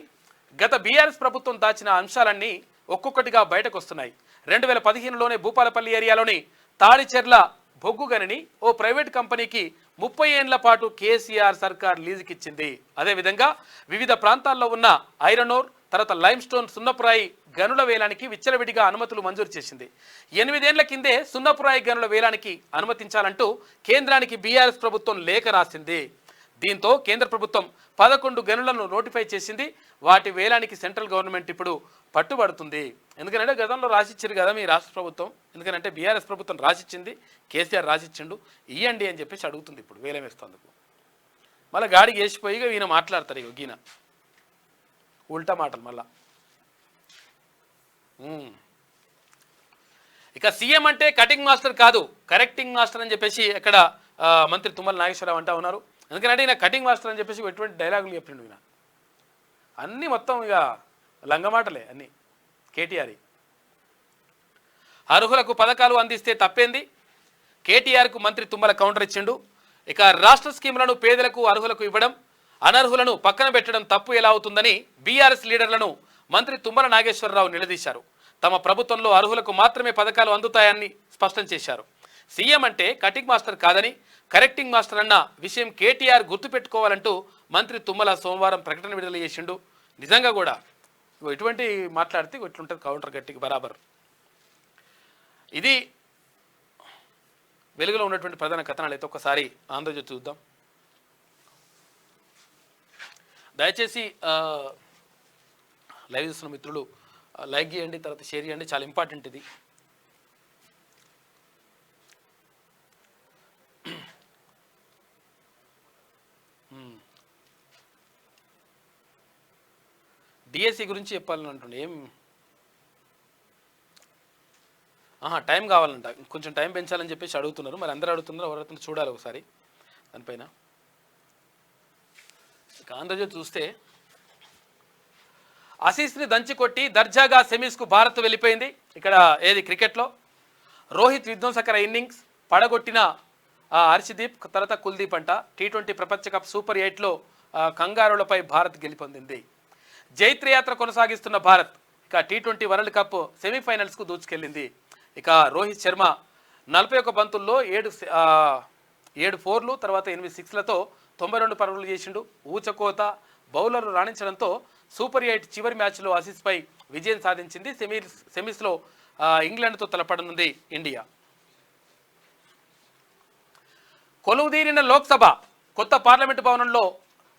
గత బీఆర్ఎస్ ప్రభుత్వం దాచిన అంశాలన్నీ ఒక్కొక్కటిగా బయటకు వస్తున్నాయి. 2015లోనే భూపాలపల్లి ఏరియాలోని తాడిచెర్ల బొగ్గు గనిని ఓ ప్రైవేట్ కంపెనీకి 30 ఏళ్ల పాటు కేసీఆర్ సర్కార్ లీజుకిచ్చింది. అదేవిధంగా వివిధ ప్రాంతాల్లో ఉన్న ఐరన్ ఓర్, తర్వాత లైమ్ స్టోన్, సున్నపురాయి గనుల వేలానికి విచ్చలవిడిగా అనుమతులు మంజూరు చేసింది. 8 ఏళ్ల కిందే సున్నపురాయి గనుల వేలానికి అనుమతించాలంటూ కేంద్రానికి బీఆర్ఎస్ ప్రభుత్వం లేఖ రాసింది. దీంతో కేంద్ర ప్రభుత్వం 11 గనులను నోటిఫై చేసింది. వాటి వేలానికి సెంట్రల్ గవర్నమెంట్ ఇప్పుడు పట్టుబడుతుంది. ఎందుకంటే గతంలో రాసిచ్చారు కదా మీ రాష్ట్ర ప్రభుత్వం, ఎందుకంటే బీఆర్ఎస్ ప్రభుత్వం రాసిచ్చింది, కేసీఆర్ రాసిచ్చిండు, ఇయ్యండి అని చెప్పేసి అడుగుతుంది. ఇప్పుడు వేలం వేస్తేందుకు మళ్ళీ గాడికి వేసిపోయి ఈయన మాట్లాడతారు. ఇక ఈయన ఉల్టా మాటలు మళ్ళా. ఇక సీఎం అంటే కటింగ్ మాస్టర్ కాదు, కరెక్టింగ్ మాస్టర్ అని చెప్పేసి ఇక్కడ మంత్రి తుమ్మల నాగేశ్వరరావు అంటా ఉన్నారు. ఎందుకంటే ఈయన కటింగ్ మాస్టర్ అని చెప్పేసి ఎటువంటి డైలాగులు చెప్పిండు. ఈయన అన్నీ మొత్తం ఇక లంగమాటలే అన్నీ. కేటీఆర్ అర్హులకు పథకాలు అందిస్తే తప్పేంది, కేటీఆర్కు మంత్రి తుమ్మల కౌంటర్ ఇచ్చిండు. ఇక రాష్ట్ర స్కీములను పేదలకు అర్హులకు ఇవ్వడం, అనర్హులను పక్కన పెట్టడం తప్పు ఎలా అవుతుందని బీఆర్ఎస్ లీడర్లను మంత్రి తుమ్మల నాగేశ్వరరావు నిలదీశారు. తమ ప్రభుత్వంలో అర్హులకు మాత్రమే పథకాలు అందుతాయని స్పష్టం చేశారు. సీఎం అంటే కటింగ్ మాస్టర్ కాదని, కరెక్టింగ్ మాస్టర్ అన్న విషయం కేటీఆర్ గుర్తుపెట్టుకోవాలంటూ మంత్రి తుమ్మల సోమవారం ప్రకటన విడుదల చేసిండు. నిజంగా కూడా ఇటువంటి మాట్లాడితే ఇట్లుంటుంది కౌంటర్ గట్టికి బరాబర్. ఇది వెలుగులో ఉన్నటువంటి ప్రధాన కథనాలు అయితే ఒకసారి ఆంధ్రజ్యోతి చూద్దాం. దయచేసి లైవ్ చూస్తున్న మిత్రులు లైక్ చేయండి, తర్వాత షేర్ చేయండి, చాలా ఇంపార్టెంట్ ఇది. డిఎస్సి గురించి చెప్పాలని అంటుండే ఏం టైం కావాలంట, కొంచెం టైం పెంచాలని చెప్పేసి అడుగుతున్నారు. మరి అందరూ అడుగుతున్నారు, ఎవరైతే చూడాలి ఒకసారి దానిపైన. ఇక ఆంధ్రజ్యోతి చూస్తే ఆసీస్ని దంచి కొట్టి దర్జాగా సెమీస్కు భారత్ వెళ్ళిపోయింది. ఇక్కడ ఏది క్రికెట్లో రోహిత్ విధ్వంసకర ఇన్నింగ్స్ పడగొట్టిన హర్షదీప్, తర్వాత కుల్దీప్ అంట. టీ20 ప్రపంచ కప్ సూపర్ 8లో కంగారులపై భారత్ గెలుపొందింది. జైత్రయాత్ర కొనసాగిస్తున్న భారత్ ఇక టీ20 వరల్డ్ కప్ సెమీఫైనల్స్కు దూచుకెళ్ళింది. ఇక రోహిత్ శర్మ 41 బంతుల్లో 7 4లు, తర్వాత 8 6లతో 92 పరుగులు చేసిండు. ఊచకోత బౌలర్లు రాణించడంతో సూపర్ 8 చివరి మ్యాచ్లో ఆసీస్పై విజయం సాధించింది. సెమీస్లో ఇంగ్లాండ్తో తలపడనుంది ఇండియా. కొలువుదీరిన లోక్సభ కొత్త పార్లమెంటు భవనంలో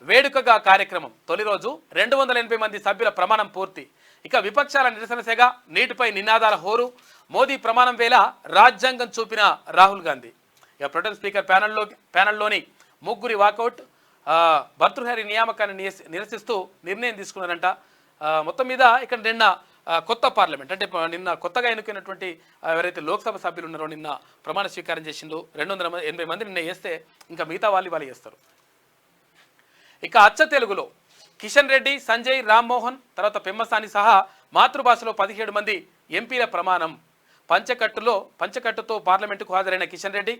వేడుకగా కార్యక్రమం. తొలి రోజు 280 మంది సభ్యుల ప్రమాణం పూర్తి. ఇక విపక్షాల నిరసన సెగ, నీటిపై నినాదాల హోరు. మోదీ ప్రమాణం వేళ రాజ్యాంగం చూపిన రాహుల్ గాంధీ. ఇక ప్రొటెం స్పీకర్ ప్యానెల్లోని ముగ్గురి వాకౌట్. భర్తృహరి నియామకాన్ని నిరసిస్తూ నిర్ణయం తీసుకున్నారంట. మొత్తం మీద ఇక్కడ నిన్న కొత్త పార్లమెంట్ అంటే నిన్న కొత్తగా ఎన్నుకున్నటువంటి ఎవరైతే లోక్సభ సభ్యులు ఉన్నారో నిన్న ప్రమాణ స్వీకారం చేసిండు. 280 మంది నిన్న చేస్తే ఇంకా మిగతా వాళ్ళు చేస్తారు. ఇక అచ్చ తెలుగులో కిషన్ రెడ్డి, సంజయ్, రామ్మోహన్, తర్వాత పెమ్మసాని సహా మాతృభాషలో 17 మంది ఎంపీల ప్రమాణం. పంచకట్టుతో పార్లమెంటుకు హాజరైన కిషన్ రెడ్డి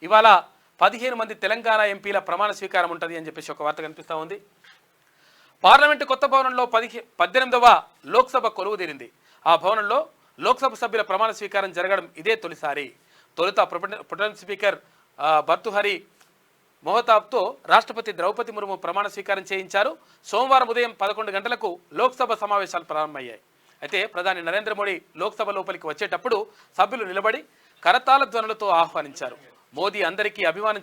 ఇవాళ 15 మంది తెలంగాణ ఎంపీల ప్రమాణ స్వీకారం ఉంటుంది అని చెప్పేసి ఒక వార్త కనిపిస్తూ ఉంది. పార్లమెంటు కొత్త భవనంలో 18వ లోక్సభ కొలువు తీరింది. ఆ భవనంలో లోక్సభ సభ్యుల ప్రమాణ స్వీకారం జరగడం ఇదే తొలిసారి. తొలుత ప్రొటెం స్పీకర్ భర్తృహరి మోహతాబ్తో రాష్ట్రపతి ద్రౌపది ముర్ము ప్రమాణ స్వీకారం చేయించారు. సోమవారం ఉదయం 11 గంటలకు లోక్సభ సమావేశాలు ప్రారంభమయ్యాయి. అయితే ప్రధాని నరేంద్ర మోడీ లోక్సభ లోపలికి వచ్చేటప్పుడు సభ్యులు నిలబడి కరతాళ ధ్వనులతో ఆహ్వానించారు. మోదీ అందరికీ అభివాదం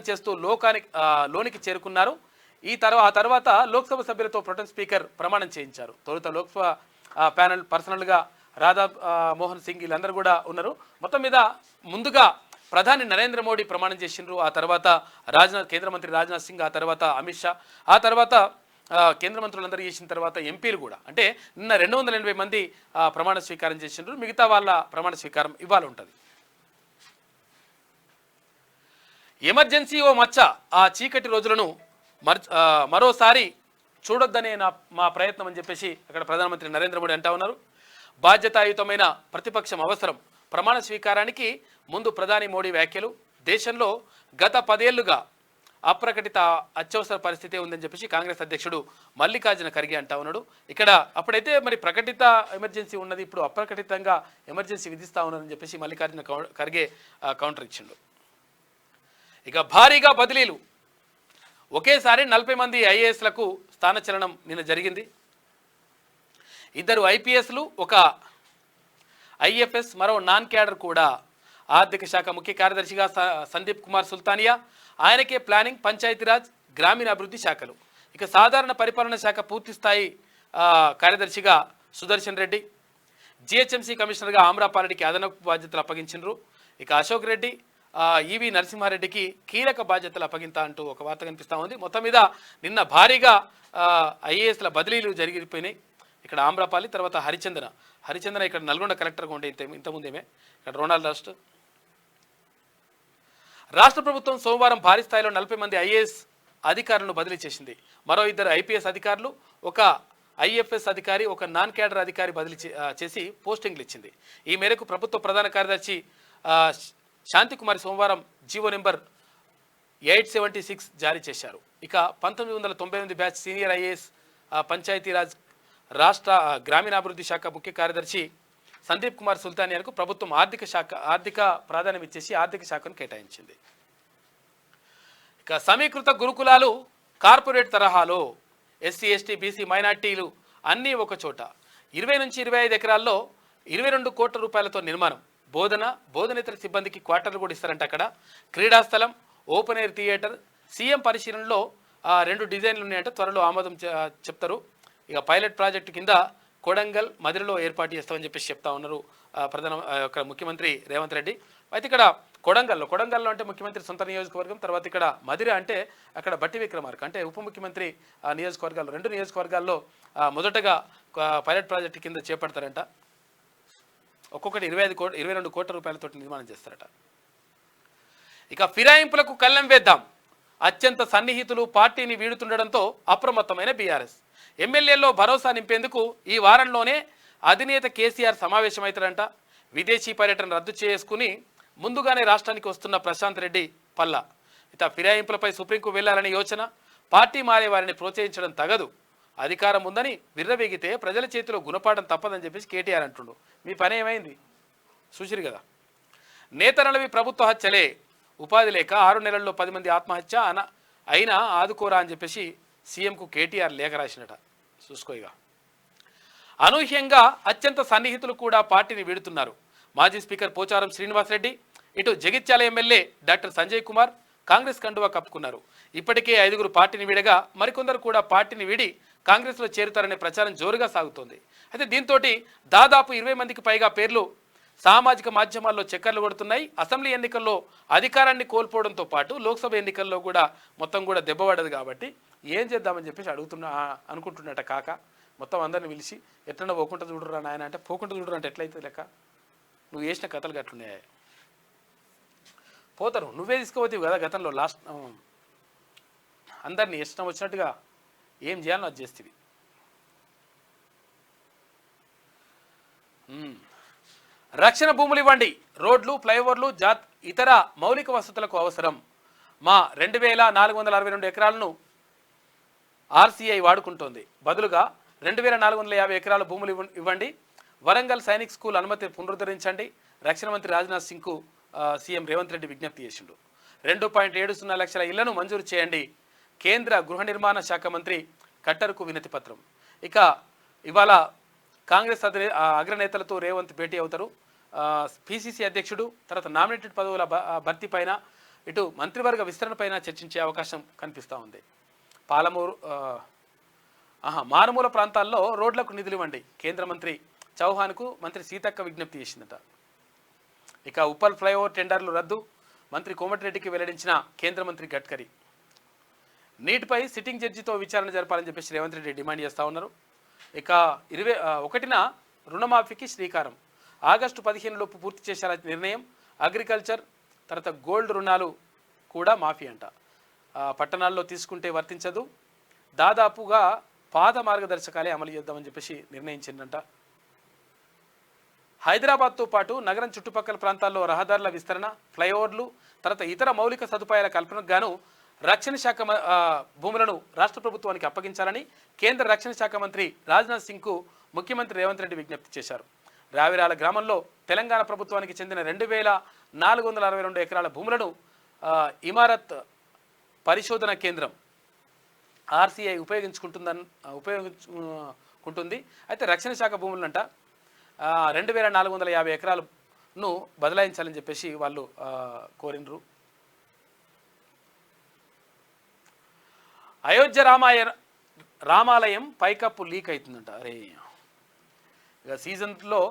చేస్తూ లోనికి చేరుకున్నారు. ఆ తర్వాత లోక్సభ సభ్యులతో ప్రొటెం స్పీకర్ ప్రమాణం చేయించారు. తొలుత లోక్సభ ప్యానెల్ పర్సనల్గా రాధా మోహన్ సింగ్ వీళ్ళందరూ కూడా ఉన్నారు. మొత్తం మీద ముందుగా ప్రధాని నరేంద్ర మోడీ ప్రమాణం చేసిండ్రు. ఆ తర్వాత కేంద్ర మంత్రి రాజ్నాథ్ సింగ్, ఆ తర్వాత అమిత్ షా, ఆ తర్వాత కేంద్ర మంత్రులందరూ చేసిన తర్వాత ఎంపీలు కూడా అంటే నిన్న 280 మంది ప్రమాణ స్వీకారం చేసిండ్రు. మిగతా వాళ్ళ ప్రమాణ స్వీకారం ఇవాళ ఉంటుంది. ఎమర్జెన్సీ ఓ మచ్చ, ఆ చీకటి రోజులను మరోసారి చూడొద్దనే మా ప్రయత్నం అని చెప్పేసి అక్కడ ప్రధానమంత్రి నరేంద్ర మోడీ అంటా ఉన్నారు. బాధ్యతాయుతమైన ప్రతిపక్షం అవసరం. ప్రమాణ స్వీకారానికి ముందు ప్రధాని మోడీ వ్యాఖ్యలు. దేశంలో గత 10 ఏళ్లుగా అప్రకటిత అత్యవసర పరిస్థితి ఉందని చెప్పేసి కాంగ్రెస్ అధ్యక్షుడు మల్లికార్జున ఖర్గే అంటా ఉన్నాడు. ఇక్కడ అప్పుడైతే మరి ప్రకటిత ఎమర్జెన్సీ ఉన్నది, ఇప్పుడు అప్రకటితంగా ఎమర్జెన్సీ విధిస్తూ ఉన్నారని చెప్పేసి మల్లికార్జున ఖర్గే కౌంటర్ ఇచ్చిండు. ఇక భారీగా బదిలీలు. ఒకేసారి 40 మంది ఐఏఎస్లకు స్థానచలనం నిన్న జరిగింది. 2 ఐపీఎస్లు, ఒక ఐఎఫ్ఎస్, మరో నాన్ క్యాడర్ కూడా. ఆర్థిక శాఖ ముఖ్య కార్యదర్శిగా సందీప్ కుమార్ సుల్తానియా, ఆయనకే ప్లానింగ్, పంచాయతీరాజ్, గ్రామీణాభివృద్ధి శాఖలు. ఇక సాధారణ పరిపాలన శాఖ పూర్తి స్థాయి కార్యదర్శిగా సుదర్శన్ రెడ్డి, జిహెచ్ఎంసీ కమిషనర్గా ఆమ్రాపారెడ్డికి అదనపు బాధ్యతలు అప్పగించారు. ఇక అశోక్ రెడ్డి, ఈవి నరసింహారెడ్డికి కీలక బాధ్యతలు అప్పగింత అంటూ ఒక వార్త కనిపిస్తూ ఉంది. మొత్తం మీద నిన్న భారీగా ఐఏఎస్ల బదిలీలు జరిగిపోయినాయి. ఇక్కడ ఆమ్రాపాలి, తర్వాత హరిచందన ఇక్కడ నల్గొండ కలెక్టర్గా ఉండే ఇంతకుముందేమే. ఇక్కడ రొనాల్డ్ రాష్ట్ర ప్రభుత్వం సోమవారం భారీ స్థాయిలో 40 మంది ఐఏఎస్ అధికారులను బదిలీ చేసింది. మరో 2 ఐపీఎస్ అధికారులు, ఒక ఐఎఫ్ఎస్ అధికారి, ఒక నాన్ క్యాడర్ అధికారి బదిలీ చేసి పోస్టింగ్లు ఇచ్చింది. ఈ మేరకు ప్రభుత్వ ప్రధాన కార్యదర్శి శాంతికుమారి సోమవారం జీవో నెంబర్ 876 జారీ చేశారు. ఇక 1998 బ్యాచ్ సీనియర్ ఐఏఎస్ పంచాయతీరాజ్ రాష్ట్ర గ్రామీణాభివృద్ధి శాఖ ముఖ్య కార్యదర్శి సందీప్ కుమార్ సుల్తానియాకు ప్రభుత్వం ఆర్థిక ప్రాధాన్యం ఇచ్చేసి ఆర్థిక శాఖను కేటాయించింది. ఇక సమీకృత గురుకులాలు కార్పొరేట్ తరహాలో ఎస్సీ, ఎస్టీ, బీసీ, మైనార్టీలు అన్నీ ఒక చోట 20 నుంచి 25 ఎకరాల్లో 22 కోట్ల రూపాయలతో నిర్మాణం. బోధనేతర సిబ్బందికి క్వార్టర్లు కూడా ఇస్తారంట. అక్కడ క్రీడాస్థలం, ఓపెన్ ఎయిర్ థియేటర్. సీఎం పరిశీలనలో 2 డిజైన్లు ఉన్నాయంటే త్వరలో ఆమోదం చెప్తారు. ఇక పైలట్ ప్రాజెక్టు కింద కొడంగల్, మదిరలో ఏర్పాటు చేస్తామని చెప్పేసి చెప్తా ఉన్నారు ముఖ్యమంత్రి రేవంత్ రెడ్డి. అయితే ఇక్కడ కొడంగల్లో అంటే ముఖ్యమంత్రి సొంత నియోజకవర్గం, తర్వాత ఇక్కడ మదిర అంటే అక్కడ బట్టి విక్రమార్క అంటే ఉప ముఖ్యమంత్రి నియోజకవర్గాల్లో 2 నియోజకవర్గాల్లో మొదటగా పైలట్ ప్రాజెక్టు కింద చేపడతారంట. ఒక్కొక్కటి 22 కోట్ల రూపాయలతో నిర్మాణం చేస్తారట. ఇక ఫిరాయింపులకు కళ్ళెం వేద్దాం. అత్యంత సన్నిహితులు పార్టీని వీడుతుండడంతో అప్రమత్తమైన బీఆర్ఎస్. ఎమ్మెల్యేల్లో భరోసా నింపేందుకు ఈ వారంలోనే అధినేత కేసీఆర్ సమావేశమవుతారంట. విదేశీ పర్యటన రద్దు చేసుకుని ముందుగానే రాష్ట్రానికి వస్తున్న ప్రశాంత్ రెడ్డి పల్లా. ఇక ఫిరాయింపులపై సుప్రీంకు వెళ్లాలనే యోచన, పార్టీ మారే వారిని ప్రోత్సహించడం తగదు, అధికారం ఉందని విర్రవీగితే ప్రజల చేతిలో గుణపాఠం తప్పదని చెప్పేసి కేటీఆర్ అంటుండు. మీ పని ఏమైంది చూసిరు కదా. నేతనలవి ప్రభుత్వ హత్యలే, ఉపాధి లేక 6 నెలల్లో 10 మంది ఆత్మహత్య అయినా ఆదుకోరా అని చెప్పేసి సీఎంకు కేటీఆర్ లేఖ రాసినట. చూసుకోయిగా. అనూహ్యంగా అత్యంత సన్నిహితులు కూడా పార్టీని వీడుతున్నారు. మాజీ స్పీకర్ పోచారం శ్రీనివాసరెడ్డి, ఇటు జగిత్యాల ఎమ్మెల్యే డాక్టర్ సంజయ్ కుమార్ కాంగ్రెస్ కండువా కప్పుకున్నారు. ఇప్పటికే 5 పార్టీని వీడగా మరికొందరు కూడా పార్టీని వీడి కాంగ్రెస్లో చేరుతారనే ప్రచారం జోరుగా సాగుతోంది. అయితే దీంతో దాదాపు 20 మందికి పైగా పేర్లు సామాజిక మాధ్యమాల్లో చక్కర్లు కొడుతున్నాయి. అసెంబ్లీ ఎన్నికల్లో అధికారాన్ని కోల్పోవడంతో పాటు లోక్సభ ఎన్నికల్లో కూడా మొత్తం కూడా దెబ్బపడ్డది. కాబట్టి ఏం చేద్దామని చెప్పేసి అనుకుంటున్నట కాక మొత్తం అందరిని పిలిచి ఎట్లన్నా పోకుండా చూడరా నాయన అంటే, పోకుండా చూడరు అంటే ఎట్లయితే లెక్క, నువ్వు వేసిన కథలు గట్లున్నాయి. పోతారు, నువ్వే తీసుకోవద్దు కదా గతంలో లాస్ట్ అందరినీ ఇష్టం వచ్చినట్టుగా ఏం చేయాలో అది చేస్తుంది. రక్షణ భూములు ఇవ్వండి, రోడ్లు, ఫ్లైఓవర్లు, ఇతర మౌలిక వసతులకు అవసరం. మా 2462 ఎకరాలను ఆర్సీఐ వాడుకుంటోంది. బదులుగా 2450 ఎకరాల భూములు ఇవ్వండి. వరంగల్ సైనిక్ స్కూల్ అనుమతి పునరుద్ధరించండి. రక్షణ మంత్రి రాజ్నాథ్ సింగ్కు సీఎం రేవంత్ రెడ్డి విజ్ఞప్తి చేసిండు. 2.70 లక్షల ఇళ్లను మంజూరు చేయండి. కేంద్ర గృహ నిర్మాణ శాఖ మంత్రి ఖట్టర్కు వినతి పత్రం. ఇక ఇవాళ కాంగ్రెస్ అగ్రనేతలతో రేవంత్ భేటీ అవుతారు. పిసిసి అధ్యక్షుడు, తర్వాత నామినేటెడ్ పదవుల భర్తీ పైన, ఇటు మంత్రివర్గ విస్తరణ పైన చర్చించే అవకాశం కనిపిస్తూ ఉంది. మారుమూల ప్రాంతాల్లో రోడ్లకు నిధులు ఇవ్వండి. కేంద్ర మంత్రి చౌహాన్కు మంత్రి సీతక్క విజ్ఞప్తి చేసిందట. ఇక ఉప్పల్ ఫ్లైఓవర్ టెండర్లు రద్దు, మంత్రి కోమటిరెడ్డికి వెల్లడించిన కేంద్ర మంత్రి గడ్కరీ. నీటిపై సిట్టింగ్ జడ్జితో విచారణ జరపాలని చెప్పేసి రేవంత్ రెడ్డి డిమాండ్ చేస్తూ ఉన్నారు. ఇక 21న రుణమాఫీకి శ్రీకారం. ఆగస్టు 15 లోపు పూర్తి చేశారని నిర్ణయం. అగ్రికల్చర్, తర్వాత గోల్డ్ రుణాలు కూడా మాఫీ అంట. పట్టణాల్లో తీసుకుంటే వర్తించదు, దాదాపుగా పాత మార్గదర్శకాలే అమలు చేద్దామని చెప్పేసి నిర్ణయించిందంట. హైదరాబాద్తో పాటు నగరం చుట్టుపక్కల ప్రాంతాల్లో రహదారుల విస్తరణ, ఫ్లైఓవర్లు, తర్వాత ఇతర మౌలిక సదుపాయాల కల్పనకు గాను రక్షణ శాఖ భూములను రాష్ట్ర ప్రభుత్వానికి అప్పగించాలని కేంద్ర రక్షణ శాఖ మంత్రి రాజ్నాథ్ సింగ్కు ముఖ్యమంత్రి రేవంత్ రెడ్డి విజ్ఞప్తి చేశారు. రావిరాల గ్రామంలో తెలంగాణ ప్రభుత్వానికి చెందిన 2462 ఎకరాల భూములను ఇమారత్ పరిశోధన కేంద్రం ఆర్సీఐ ఉంటుంది. అయితే రక్షణ శాఖ భూములంట 2450 ఎకరాలను బదలాయించాలని చెప్పేసి వాళ్ళు కోరినరు. అయోధ్య రామాలయం పైకప్పు లీక్ అవుతుందంట. అరే ఇక సీజన్లో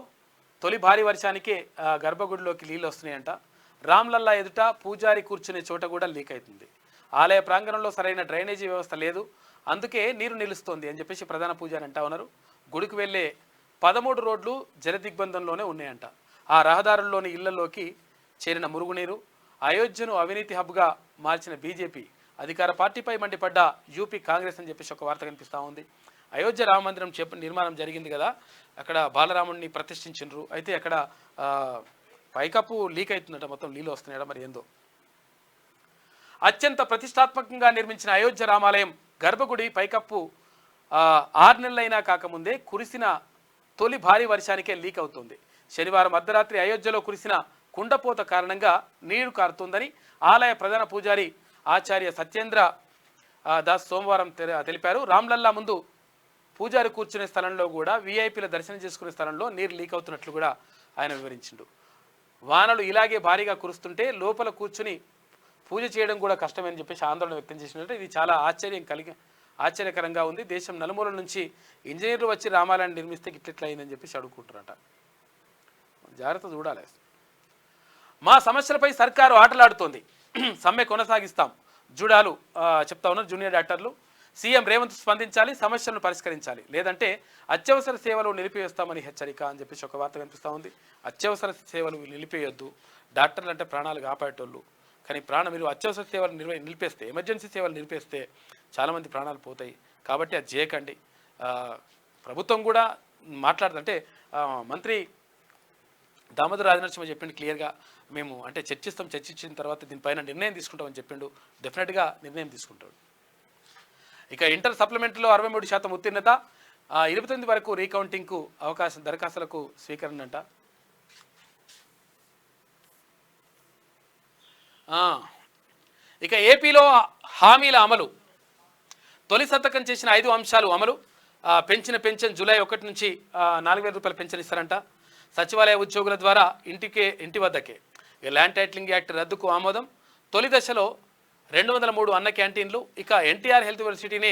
తొలి భారీ వర్షానికే గర్భగుడిలోకి నీళ్ళు వస్తున్నాయంట. రామ్లల్లా ఎదుట పూజారి కూర్చునే చోట కూడా లీక్ అవుతుంది. ఆలయ ప్రాంగణంలో సరైన డ్రైనేజీ వ్యవస్థ లేదు, అందుకే నీరు నిలుస్తోంది అని చెప్పేసి ప్రధాన పూజారి అంటా ఉన్నారు. గుడికి వెళ్ళే 13 రోడ్లు జలదిగ్బంధంలోనే ఉన్నాయంట. ఆ రహదారుల్లోని ఇళ్లలోకి చేరిన మురుగునీరు. అయోధ్యను అవినీతి హబ్గా మార్చిన బీజేపీ అధికార పార్టీపై మండిపడ్డ యూపీ కాంగ్రెస్ అని చెప్పేసి ఒక వార్త కనిపిస్తూ ఉంది. అయోధ్య రామ మందిరం నిర్మాణం జరిగింది కదా, అక్కడ బాలరాముడిని ప్రతిష్ఠించారు. అయితే అక్కడ పైకప్పు లీక్ అవుతుందట, మొత్తం నీళ్ళు వస్తున్నాయట. మరి ఏందో అత్యంత ప్రతిష్టాత్మకంగా నిర్మించిన అయోధ్య రామాలయం గర్భగుడి పైకప్పు 6 నెలలైనా కాకముందే కురిసిన తొలి భారీ వర్షానికే లీక్ అవుతుంది. శనివారం అర్ధరాత్రి అయోధ్యలో కురిసిన కుండపోత కారణంగా నీరు కారుతోందని ఆలయ ప్రధాన పూజారి ఆచార్య సత్యేంద్ర దాస్ సోమవారం తెలిపారు. రామ్లల్లా ముందు పూజారి కూర్చునే స్థలంలో కూడా వీఐపీల దర్శనం చేసుకునే స్థలంలో నీరు లీక్ అవుతున్నట్లు కూడా ఆయన వివరించిండు. వానలు ఇలాగే భారీగా కురుస్తుంటే లోపల కూర్చుని పూజ చేయడం కూడా కష్టమని చెప్పేసి ఆందోళన వ్యక్తం చేసినట్టు. ఇది చాలా ఆశ్చర్యకరంగా ఉంది. దేశం నలుమూలల నుంచి ఇంజనీర్లు వచ్చి రామాలయాన్ని నిర్మిస్తే ఇట్లా అయిందని చెప్పేసి అడుగుకుంటారట. జాగ్రత్త చూడాలి. మా సమస్యలపై సర్కారు ఆటలాడుతోంది, సమ్మె కొనసాగిస్తాం జూడాలు చెప్తా ఉన్నారు జూనియర్ డాక్టర్లు. సీఎం రేవంత్ స్పందించాలి, సమస్యలను పరిష్కరించాలి, లేదంటే అత్యవసర సేవలు నిలిపివేస్తామని హెచ్చరిక అని చెప్పేసి ఒక వార్త కనిపిస్తూ ఉంది. అత్యవసర సేవలు నిలిపేయొద్దు, డాక్టర్లు అంటే ప్రాణాలు కాపాడేటోళ్ళు, కానీ మీరు అత్యవసర సేవలు నిలిపేస్తే, ఎమర్జెన్సీ సేవలు నిలిపేస్తే చాలామంది ప్రాణాలు పోతాయి. కాబట్టి అది చేయకండి. ప్రభుత్వం కూడా మాట్లాడుతుంటే మంత్రి దామోదర్ రాజనరసింహ చెప్పిండు క్లియర్గా, మేము అంటే చర్చించిన తర్వాత దీనిపైన నిర్ణయం తీసుకుంటామని చెప్పిండు. డెఫినెట్గా నిర్ణయం తీసుకుంటాడు. ఇక ఇంటర్ సప్లిమెంటరీలో 63% ఉత్తీర్ణత, 29 వరకు రీకౌంటింగ్కు అవకాశం, దరఖాస్తులకు స్వీకరణ అంట. ఇక ఏపీలో హామీల అమలు, తొలి సంతకం చేసిన 5 అంశాలు అమలు. పెంచిన పెన్షన్ జూలై 1 నుంచి 4,000 రూపాయలు పెన్షన్ ఇస్తారంట. సచివాలయ ఉద్యోగుల ద్వారా ఇంటి వద్దకే. ల్యాండ్ టైటిలింగ్ యాక్ట్ రద్దుకు ఆమోదం. తొలి దశలో 203 అన్న క్యాంటీన్లు. ఇక ఎన్టీఆర్ హెల్త్ యూనివర్సిటీని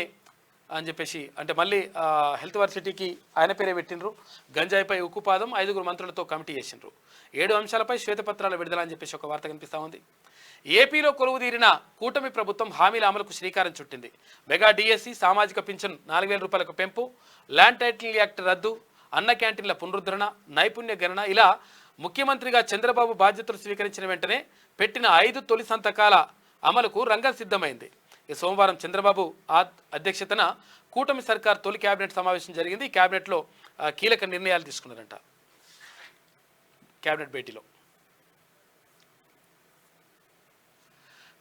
అని చెప్పేసి అంటే మళ్ళీ హెల్త్ యూనివర్సిటీకి ఆయన పేరే పెట్టినరు. గంజాయిపై ఉక్కుపాదం, 5 మంత్రులతో కమిటీ చేసినారు. 7 అంశాలపై శ్వేతపత్రాల విడుదల అని చెప్పేసి ఒక వార్త కనిపిస్తూ ఉంది. ఏపీలో కొలువుదీరిన కూటమి ప్రభుత్వం హామీల అమలుకు శ్రీకారం చుట్టింది. మెగా డిఎస్సి, సామాజిక పింఛన్ 4,000 రూపాయలకు పెంపు, ల్యాండ్ టైటిలింగ్ యాక్ట్ రద్దు, అన్న క్యాంటీన్ల పునరుద్ధరణ, నైపుణ్య గణన, ఇలా ముఖ్యమంత్రిగా చంద్రబాబు బాధ్యతలు స్వీకరించిన వెంటనే పెట్టిన 5 తొలి సంతకాల అమలుకు రంగం సిద్ధమైంది. ఈ సోమవారం చంద్రబాబు అధ్యక్షతన కూటమి సర్కార్ తొలి కేబినెట్ సమావేశం జరిగింది. ఈ కేబినెట్లో కీలక నిర్ణయాలు తీసుకున్నారంట. కేబినెట్ భేటీలో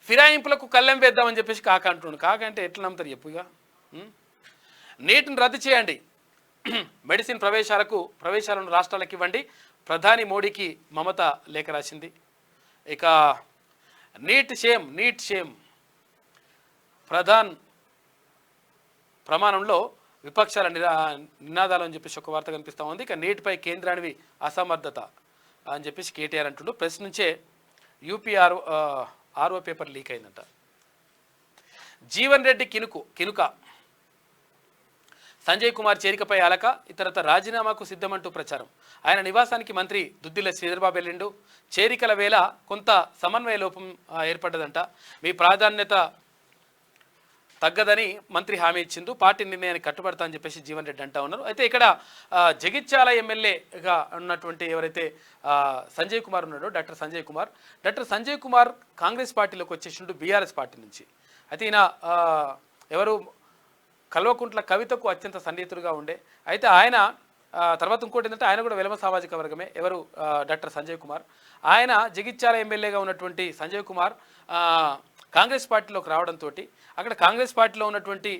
ఫిరాయింపులకు కళ్ళెం వేద్దామని చెప్పేసి కాక అంటున్నాడు. కాక అంటే ఎట్లా నమ్ముతారు చెప్పుగా. నీటిని రద్దు చేయండి, మెడిసిన్ ప్రవేశాలను రాష్ట్రాలకు ఇవ్వండి, ప్రధాని మోడీకి మమత లేఖ రాసింది. ఇక నీట్ షేమ్ ప్రమాణంలో విపక్షాల నినాదాలు అని చెప్పేసి ఒక వార్త కనిపిస్తూ ఉంది. ఇక నీటిపై కేంద్రానివి అసమర్థత అని చెప్పేసి కేటీఆర్ అంటుండు. ప్రెస్ నుంచే ఆర్ఓ పేపర్ లీక్ అయిందంట. జీవన్ రెడ్డి కినుక, సంజయ్ కుమార్ చేరికపై అలక, ఇతరత రాజీనామాకు సిద్ధమంటూ ప్రచారం. ఆయన నివాసానికి మంత్రి దుద్దిల్ల శ్రీధర్బాబు వెళ్ళిండు. చేరికల వేళ కొంత సమన్వయ లోపం ఏర్పడ్డదంట. మీ ప్రాధాన్యత తగ్గదని మంత్రి హామీ ఇచ్చిండు. పార్టీ నిర్ణయానికి కట్టుబడతా అని చెప్పేసి జీవన్ రెడ్డి అంటా ఉన్నారు. అయితే ఇక్కడ జగిత్యాల ఎమ్మెల్యేగా ఉన్నటువంటి ఎవరైతే సంజయ్ కుమార్ ఉన్నాడో, డాక్టర్ సంజయ్ కుమార్ కాంగ్రెస్ పార్టీలోకి వచ్చేసిండు బీఆర్ఎస్ పార్టీ నుంచి. అయితే ఈయన ఎవరు కల్వకుంట్ల కవితకు అత్యంత సన్నిహితుడుగా ఉండే. అయితే ఆయన తర్వాత ఇంకోటి ఏంటంటే ఆయన కూడా వెలమ సామాజిక వర్గమే. ఎవరు డాక్టర్ సంజయ్ కుమార్. ఆయన జగిత్యాల ఎమ్మెల్యేగా ఉన్నటువంటి సంజయ్ కుమార్ కాంగ్రెస్ పార్టీలోకి రావడంతో అక్కడ కాంగ్రెస్ పార్టీలో ఉన్నటువంటి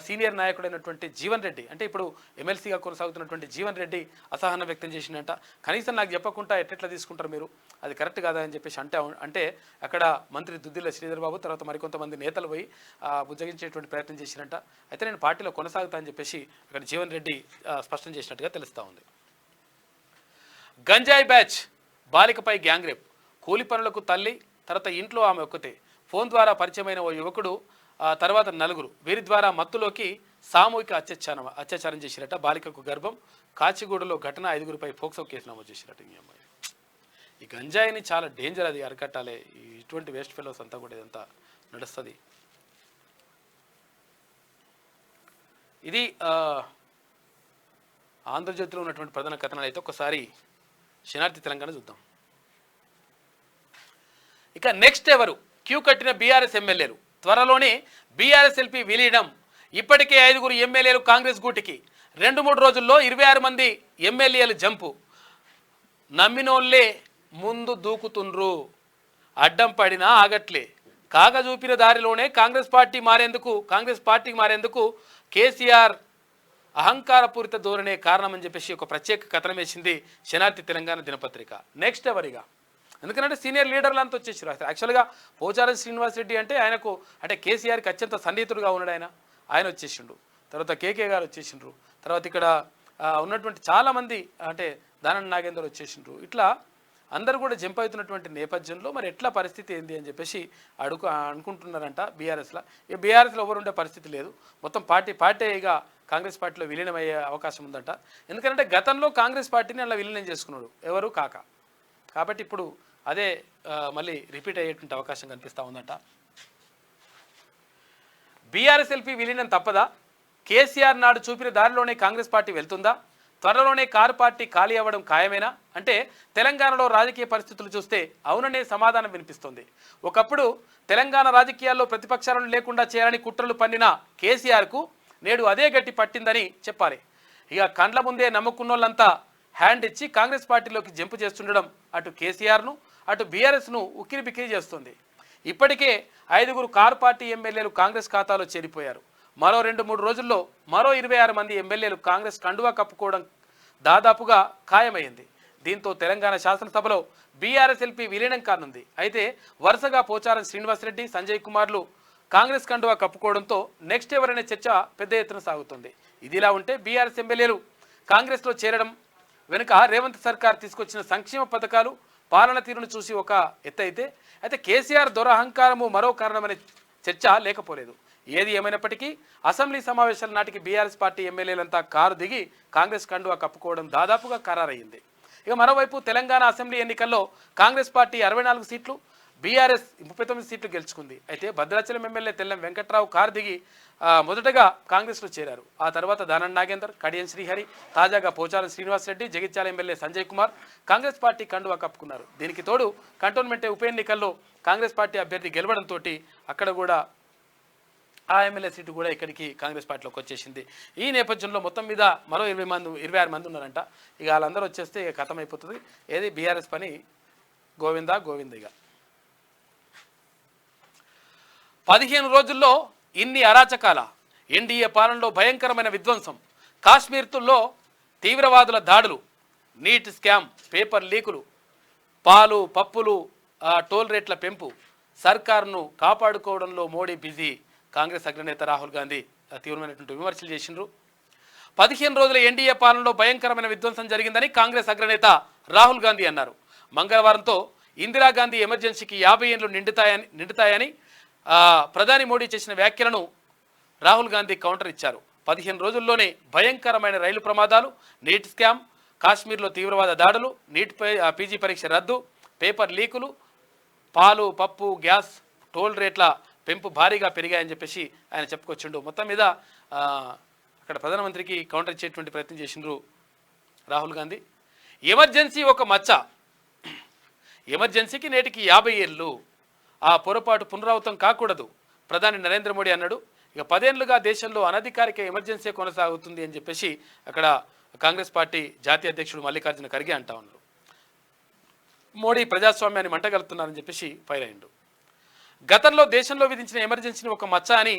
సీనియర్ నాయకుడైనటువంటి జీవన్ రెడ్డి, అంటే ఇప్పుడు ఎమ్మెల్సీగా కొనసాగుతున్నటువంటి జీవన్ రెడ్డి అసహనం వ్యక్తం చేసిందంట. కనీసం నాకు చెప్పకుండా ఎట్లా తీసుకుంటారు మీరు, అది కరెక్ట్ కాదా అని చెప్పేసి అంటే అక్కడ మంత్రి దుద్దిల్ల శ్రీధర్ బాబు తర్వాత మరికొంతమంది నేతలు పోయి బుజ్జగించేటువంటి ప్రయత్నం చేసినట్ట. అయితే నేను పార్టీలో కొనసాగుతా అని చెప్పేసి అక్కడ జీవన్ రెడ్డి స్పష్టం చేసినట్టుగా తెలుస్తూ ఉంది. గంజాయి బ్యాచ్, బాలికపై గ్యాంగ్ రేప్, కూలి పనులకు తల్లి, తర్వాత ఇంట్లో ఆమె ఒక్కతే, ఫోన్ ద్వారా పరిచయమైన ఓ యువకుడు, తర్వాత నలుగురు, వీరి ద్వారా మత్తులోకి సామూహిక అత్యాచారం చేసిరట. బాలికకు గర్భం, కాచిగూడలో ఘటన, 5గురిపై పోక్సో కేసు నమోదు చేసిరట. ఈ గంజాయిని చాలా డేంజర్, అది అరికట్టాలి. ఇటువంటి వేస్ట్ ఫెలోస్ అంతా కూడా ఇదంతా నడుస్తుంది. ఇది ఆంధ్రజ్యోతిలో ఉన్నటువంటి ప్రధాన కథనాలు. అయితే ఒకసారి శనార్థి తెలంగాణ చూద్దాం. ఇక నెక్స్ట్ ఎవరు, క్యూ కట్టిన బీఆర్ఎస్ ఎమ్మెల్యేలు, త్వరలోనే బీఆర్ఎస్ ఎల్పీ విలీనం, ఇప్పటికే 5గురు ఎమ్మెల్యేలు కాంగ్రెస్ గూటికి, 2-3 రోజుల్లో 26 మంది ఎమ్మెల్యేలు జంపు, నమ్మినోళ్లే ముందు దూకుతుండ్రు, అడ్డం పడినా ఆగట్లే, కాగ చూపిన దారిలోనే కాంగ్రెస్ పార్టీకి మారేందుకు కేసీఆర్ అహంకారపూరిత ధోరణే కారణమని చెప్పేసి ఒక ప్రత్యేక కథనం వేసింది శనార్థి తెలంగాణ దినపత్రిక. నెక్స్ట్ ఎవరిగా, ఎందుకంటే సీనియర్ లీడర్లు అంతా వచ్చేసారు. యాక్చువల్గా పోచారం శ్రీనివాస్ రెడ్డి అంటే కేసీఆర్కి అత్యంత సన్నిహితుడుగా ఉన్నాడు ఆయన వచ్చేసిండు. తర్వాత కేకే గారు వచ్చేసిండ్రు. తర్వాత ఇక్కడ ఉన్నటువంటి చాలామంది అంటే దానం నాగేందర్ వచ్చేసిండ్రు. ఇట్లా అందరూ కూడా జంప్ అవుతున్నటువంటి నేపథ్యంలో మరి ఎట్లా పరిస్థితి ఏంది అని చెప్పేసి అనుకుంటున్నారంట బీఆర్ఎస్లో. ఇక బీఆర్ఎస్లో ఎవరు ఉండే పరిస్థితి లేదు, మొత్తం పార్టీ ఇక కాంగ్రెస్ పార్టీలో విలీనం అయ్యే అవకాశం ఉందంట. ఎందుకంటే గతంలో కాంగ్రెస్ పార్టీని అలా విలీనం చేసుకున్నాడు ఎవరు కాక, కాబట్టి ఇప్పుడు అదే మళ్ళీ రిపీట్ అయ్యేటువంటి అవకాశం కనిపిస్తూ ఉందంట. బీఆర్ఎస్ ఎల్పీ విలీనం తప్పదా, కేసీఆర్ నాడు చూపిన దారిలోనే కాంగ్రెస్ పార్టీ వెళ్తుందా, త్వరలోనే కారు పార్టీ ఖాళీ అవ్వడం ఖాయమేనా అంటే తెలంగాణలో రాజకీయ పరిస్థితులు చూస్తే అవుననే సమాధానం వినిపిస్తుంది. ఒకప్పుడు తెలంగాణ రాజకీయాల్లో ప్రతిపక్షాలను లేకుండా చేయాలని కుట్రలు పన్నిన కేసీఆర్కు నేడు అదే గట్టి పట్టిందని చెప్పాలి. ఇక కండ్ల ముందే నమ్ముకున్నోళ్ళంతా హ్యాండ్ ఇచ్చి కాంగ్రెస్ పార్టీలోకి జంపు చేస్తుండడం అటు కేసీఆర్ను అటు బీఆర్ఎస్ను ఉక్కిరి బిక్కిరి చేస్తుంది. ఇప్పటికే 5గురు కారు పార్టీ ఎమ్మెల్యేలు కాంగ్రెస్ ఖాతాలో చేరిపోయారు. మరో 2-3 రోజుల్లో మరో 26 మంది ఎమ్మెల్యేలు కాంగ్రెస్ కండువా కప్పుకోవడం దాదాపుగా ఖాయమైంది. దీంతో తెలంగాణ శాసనసభలో బీఆర్ఎస్ ఎల్పీ విలీనం కానుంది. అయితే వరుసగా పోచారం శ్రీనివాసరెడ్డి, సంజయ్ కుమార్లు కాంగ్రెస్ కండువా కప్పుకోవడంతో నెక్స్ట్ ఎవరనే చర్చ పెద్ద ఎత్తున సాగుతుంది. ఇదిలా ఉంటే బీఆర్ఎస్ ఎమ్మెల్యేలు కాంగ్రెస్లో చేరడం వెనుక రేవంత్ సర్కార్ తీసుకొచ్చిన సంక్షేమ పథకాలు, పాలన తీరును చూసి ఒక ఎత్తైతే కేసీఆర్ దురహంకారము మరో కారణమనే చర్చ లేకపోలేదు. ఏది ఏమైనప్పటికీ అసెంబ్లీ సమావేశాల నాటికి బీఆర్ఎస్ పార్టీ ఎమ్మెల్యేలంతా కారు దిగి కాంగ్రెస్ కండువా కప్పుకోవడం దాదాపుగా ఖరారయ్యింది. ఇక మరోవైపు తెలంగాణ అసెంబ్లీ ఎన్నికల్లో కాంగ్రెస్ పార్టీ 64 సీట్లు, బీఆర్ఎస్ 39 సీట్లు గెలుచుకుంది. అయితే భద్రాచలం ఎమ్మెల్యే తెల్లం వెంకట్రావు కారు దిగి మొదటగా కాంగ్రెస్లో చేరారు. ఆ తర్వాత దానం నాగేందర్, కడియం శ్రీహరి, తాజాగా పోచారం శ్రీనివాసరెడ్డి, జగిత్యాల ఎమ్మెల్యే సంజయ్ కుమార్ కాంగ్రెస్ పార్టీ కండువా కప్పుకున్నారు. దీనికి తోడు కంటోన్మెంట్ ఉప ఎన్నికల్లో కాంగ్రెస్ పార్టీ అభ్యర్థి గెలవడంతో అక్కడ కూడా ఆ ఎమ్మెల్యే సీటు కూడా ఇక్కడికి కాంగ్రెస్ పార్టీలోకి వచ్చేసింది. ఈ నేపథ్యంలో మొత్తం మీద మరో 26 మంది ఉన్నారంట. ఇక వాళ్ళందరూ వచ్చేస్తే ఖతం అయిపోతుంది. ఏది బీఆర్ఎస్ పని గోవిందా ఇక 15 రోజుల్లో ఇన్ని అరాచకాల, ఎన్డీఏ పాలనలో భయంకరమైన విధ్వంసం, కాశ్మీర్లో తీవ్రవాదుల దాడులు, నీట్ స్కామ్, పేపర్ లీకులు, పాలు పప్పులు టోల్ రేట్ల పెంపు, సర్కారును కాపాడుకోవడంలో మోడీ బిజీ, కాంగ్రెస్ అగ్రనేత రాహుల్ గాంధీ తీవ్రమైనటువంటి విమర్శలు చేసిండ్రు. 15 రోజుల ఎన్డీఏ పాలనలో భయంకరమైన విధ్వంసం జరిగిందని కాంగ్రెస్ అగ్రనేత రాహుల్ గాంధీ అన్నారు. మంగళవారంతో ఇందిరాగాంధీ ఎమర్జెన్సీకి 50 ఏళ్లు నిండుతాయని ప్రధాని మోడీ చేసిన వ్యాఖ్యలను రాహుల్ గాంధీ కౌంటర్ ఇచ్చారు. 15 రోజుల్లోనే భయంకరమైన రైలు ప్రమాదాలు, నీట్ స్కామ్, కాశ్మీర్లో తీవ్రవాద దాడులు, నీట్ పీజీ పరీక్ష రద్దు, పేపర్ లీకులు, పాలు పప్పు గ్యాస్ టోల్ రేట్ల పెంపు భారీగా పెరిగాయని చెప్పేసి ఆయన చెప్పుకొచ్చిండు. మొత్తం మీద అక్కడ ప్రధానమంత్రికి కౌంటర్ ఇచ్చేటువంటి ప్రయత్నం చేసిండ్రు రాహుల్ గాంధీ. ఎమర్జెన్సీ ఒక మచ్చ, ఎమర్జెన్సీకి నేటికి 50 ఏళ్ళు, ఆ పొరపాటు పునరావృతం కాకూడదు ప్రధాని నరేంద్ర మోడీ అన్నాడు. ఇక 10 ఏళ్లుగా దేశంలో అనధికారిక ఎమర్జెన్సీ కొనసాగుతుంది అని చెప్పేసి అక్కడ కాంగ్రెస్ పార్టీ జాతీయ అధ్యక్షుడు మల్లికార్జున ఖర్గే అంటా ఉన్నారు. మోడీ ప్రజాస్వామ్యాన్ని మంటగలుపుతున్నారని చెప్పేసి ఫైర్ అయ్యిండు. గతంలో దేశంలో విధించిన ఎమర్జెన్సీని ఒక మచ్చ అని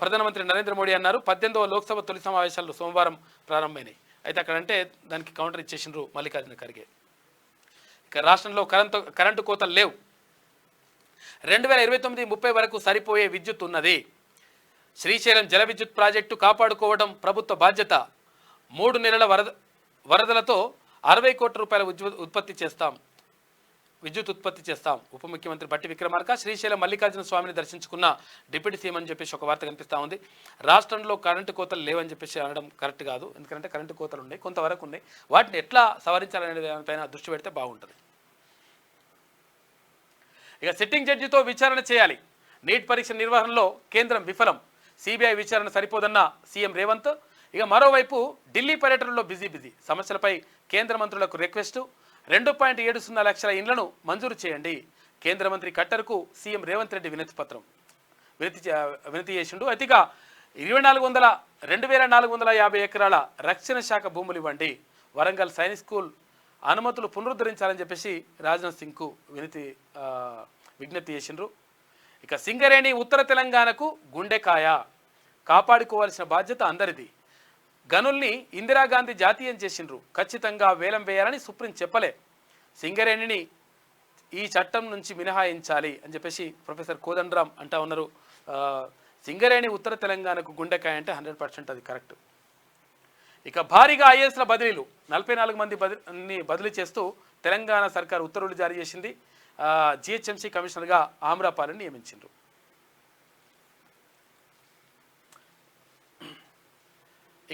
ప్రధానమంత్రి నరేంద్ర మోడీ అన్నారు. 18వ లోక్సభ తొలి సమావేశాలు సోమవారం ప్రారంభమైనాయి. అయితే అక్కడంటే దానికి కౌంటర్ ఇచ్చేసిండ్రు మల్లికార్జున ఖర్గే. ఇక రాష్ట్రంలో కరెంటు కోతలు లేవు. 2029-30 వరకు సరిపోయే విద్యుత్ ఉన్నది. శ్రీశైలం జల విద్యుత్ ప్రాజెక్టు కాపాడుకోవడం ప్రభుత్వ బాధ్యత. 3 నెలల వరదలతో 60 కోట్ల రూపాయల విద్యుత్ ఉత్పత్తి చేస్తాం. ఉప ముఖ్యమంత్రి బట్టి విక్రమార్క శ్రీశైలం మల్లికార్జున స్వామిని దర్శించుకున్న డిప్యూటీ సీఎం అని చెప్పేసి ఒక వార్త కనిపిస్తూ ఉంది. రాష్ట్రంలో కరెంటు కోతలు లేవని చెప్పేసి అనడం కరెక్ట్ కాదు. ఎందుకంటే కరెంటు కోతలు ఉన్నాయి, కొంతవరకు ఉన్నాయి. వాటిని ఎట్లా సవరించాలనే దానిపైన దృష్టి పెడితే బాగుంటుంది. ఇక సిట్టింగ్ జడ్జితో విచారణ చేయాలి. నీట్ పరీక్ష నిర్వహణలో కేంద్రం విఫలం. సిబిఐ విచారణ సరిపోదన్న సీఎం రేవంత్. ఇక మరోవైపు ఢిల్లీ పర్యటనలో బిజీ సమస్యలపై కేంద్ర మంత్రులకు రిక్వెస్ట్. 2.70 లక్షల ఇండ్లను మంజూరు చేయండి. కేంద్ర మంత్రి కట్టర్కు సీఎం రేవంత్ రెడ్డి వినతి చేసిండు. అయితే ఇక 2450 ఎకరాల రక్షణ శాఖ భూములు ఇవ్వండి. వరంగల్ సైనిక్ స్కూల్ అనుమతులు పునరుద్ధరించాలని చెప్పేసి రాజ్నాథ్ సింగ్కు విజ్ఞప్తి చేసిండ్రు. ఇక సింగరేణి ఉత్తర తెలంగాణకు గుండెకాయ, కాపాడుకోవాల్సిన బాధ్యత అందరిది. గనుల్ని ఇందిరాగాంధీ జాతీయం చేసిండ్రు, ఖచ్చితంగా వేలం వేయాలని సుప్రీం చెప్పలే. సింగరేణిని ఈ చట్టం నుంచి మినహాయించాలి అని చెప్పేసి ప్రొఫెసర్ కోదండరామ్ అంటా ఉన్నారు. సింగరేణి ఉత్తర తెలంగాణకు గుండెకాయ అంటే 100% అది కరెక్ట్. ఇక భారీగా ఐఏఎస్ల బదిలీలు, 44 మంది బదిలీ చేస్తూ తెలంగాణ సర్కార్ ఉత్తర్వులు జారీ చేసింది. జిహెచ్ఎంసీ కమిషనర్గా ఆమ్రాపాలని నియమించిండ్రు.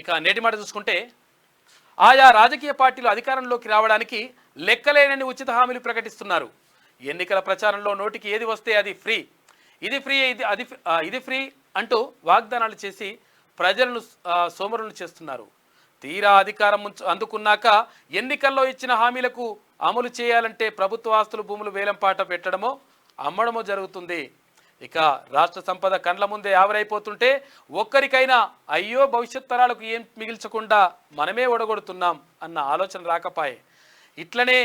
ఇక నేటి మాట చూసుకుంటే, ఆయా రాజకీయ పార్టీలు అధికారంలోకి రావడానికి లెక్కలేనని ఉచిత హామీలు ప్రకటిస్తున్నారు. ఎన్నికల ప్రచారంలో నోటికి ఏది వస్తే అది ఫ్రీ, ఇది ఫ్రీ, ఇది ఫ్రీ అంటూ వాగ్దానాలు చేసి ప్రజలను సోమరులను చేస్తున్నారు. తీరా అధికారం అందుకున్నాక ఎన్నికల్లో ఇచ్చిన హామీలకు అమలు చేయాలంటే ప్రభుత్వ ఆస్తులు భూములు వేలంపాట పెట్టడమో అమ్మడమో జరుగుతుంది. ఇక రాష్ట్ర సంపద కండ్ల ముందే ఆవిరైపోతుంటే ఒక్కరికైనా అయ్యో భవిష్యత్ తరాలకు ఏం మిగిల్చకుండా మనమే ఒడగొడుతున్నాం అన్న ఆలోచన రాకపాయే. ఇట్లనే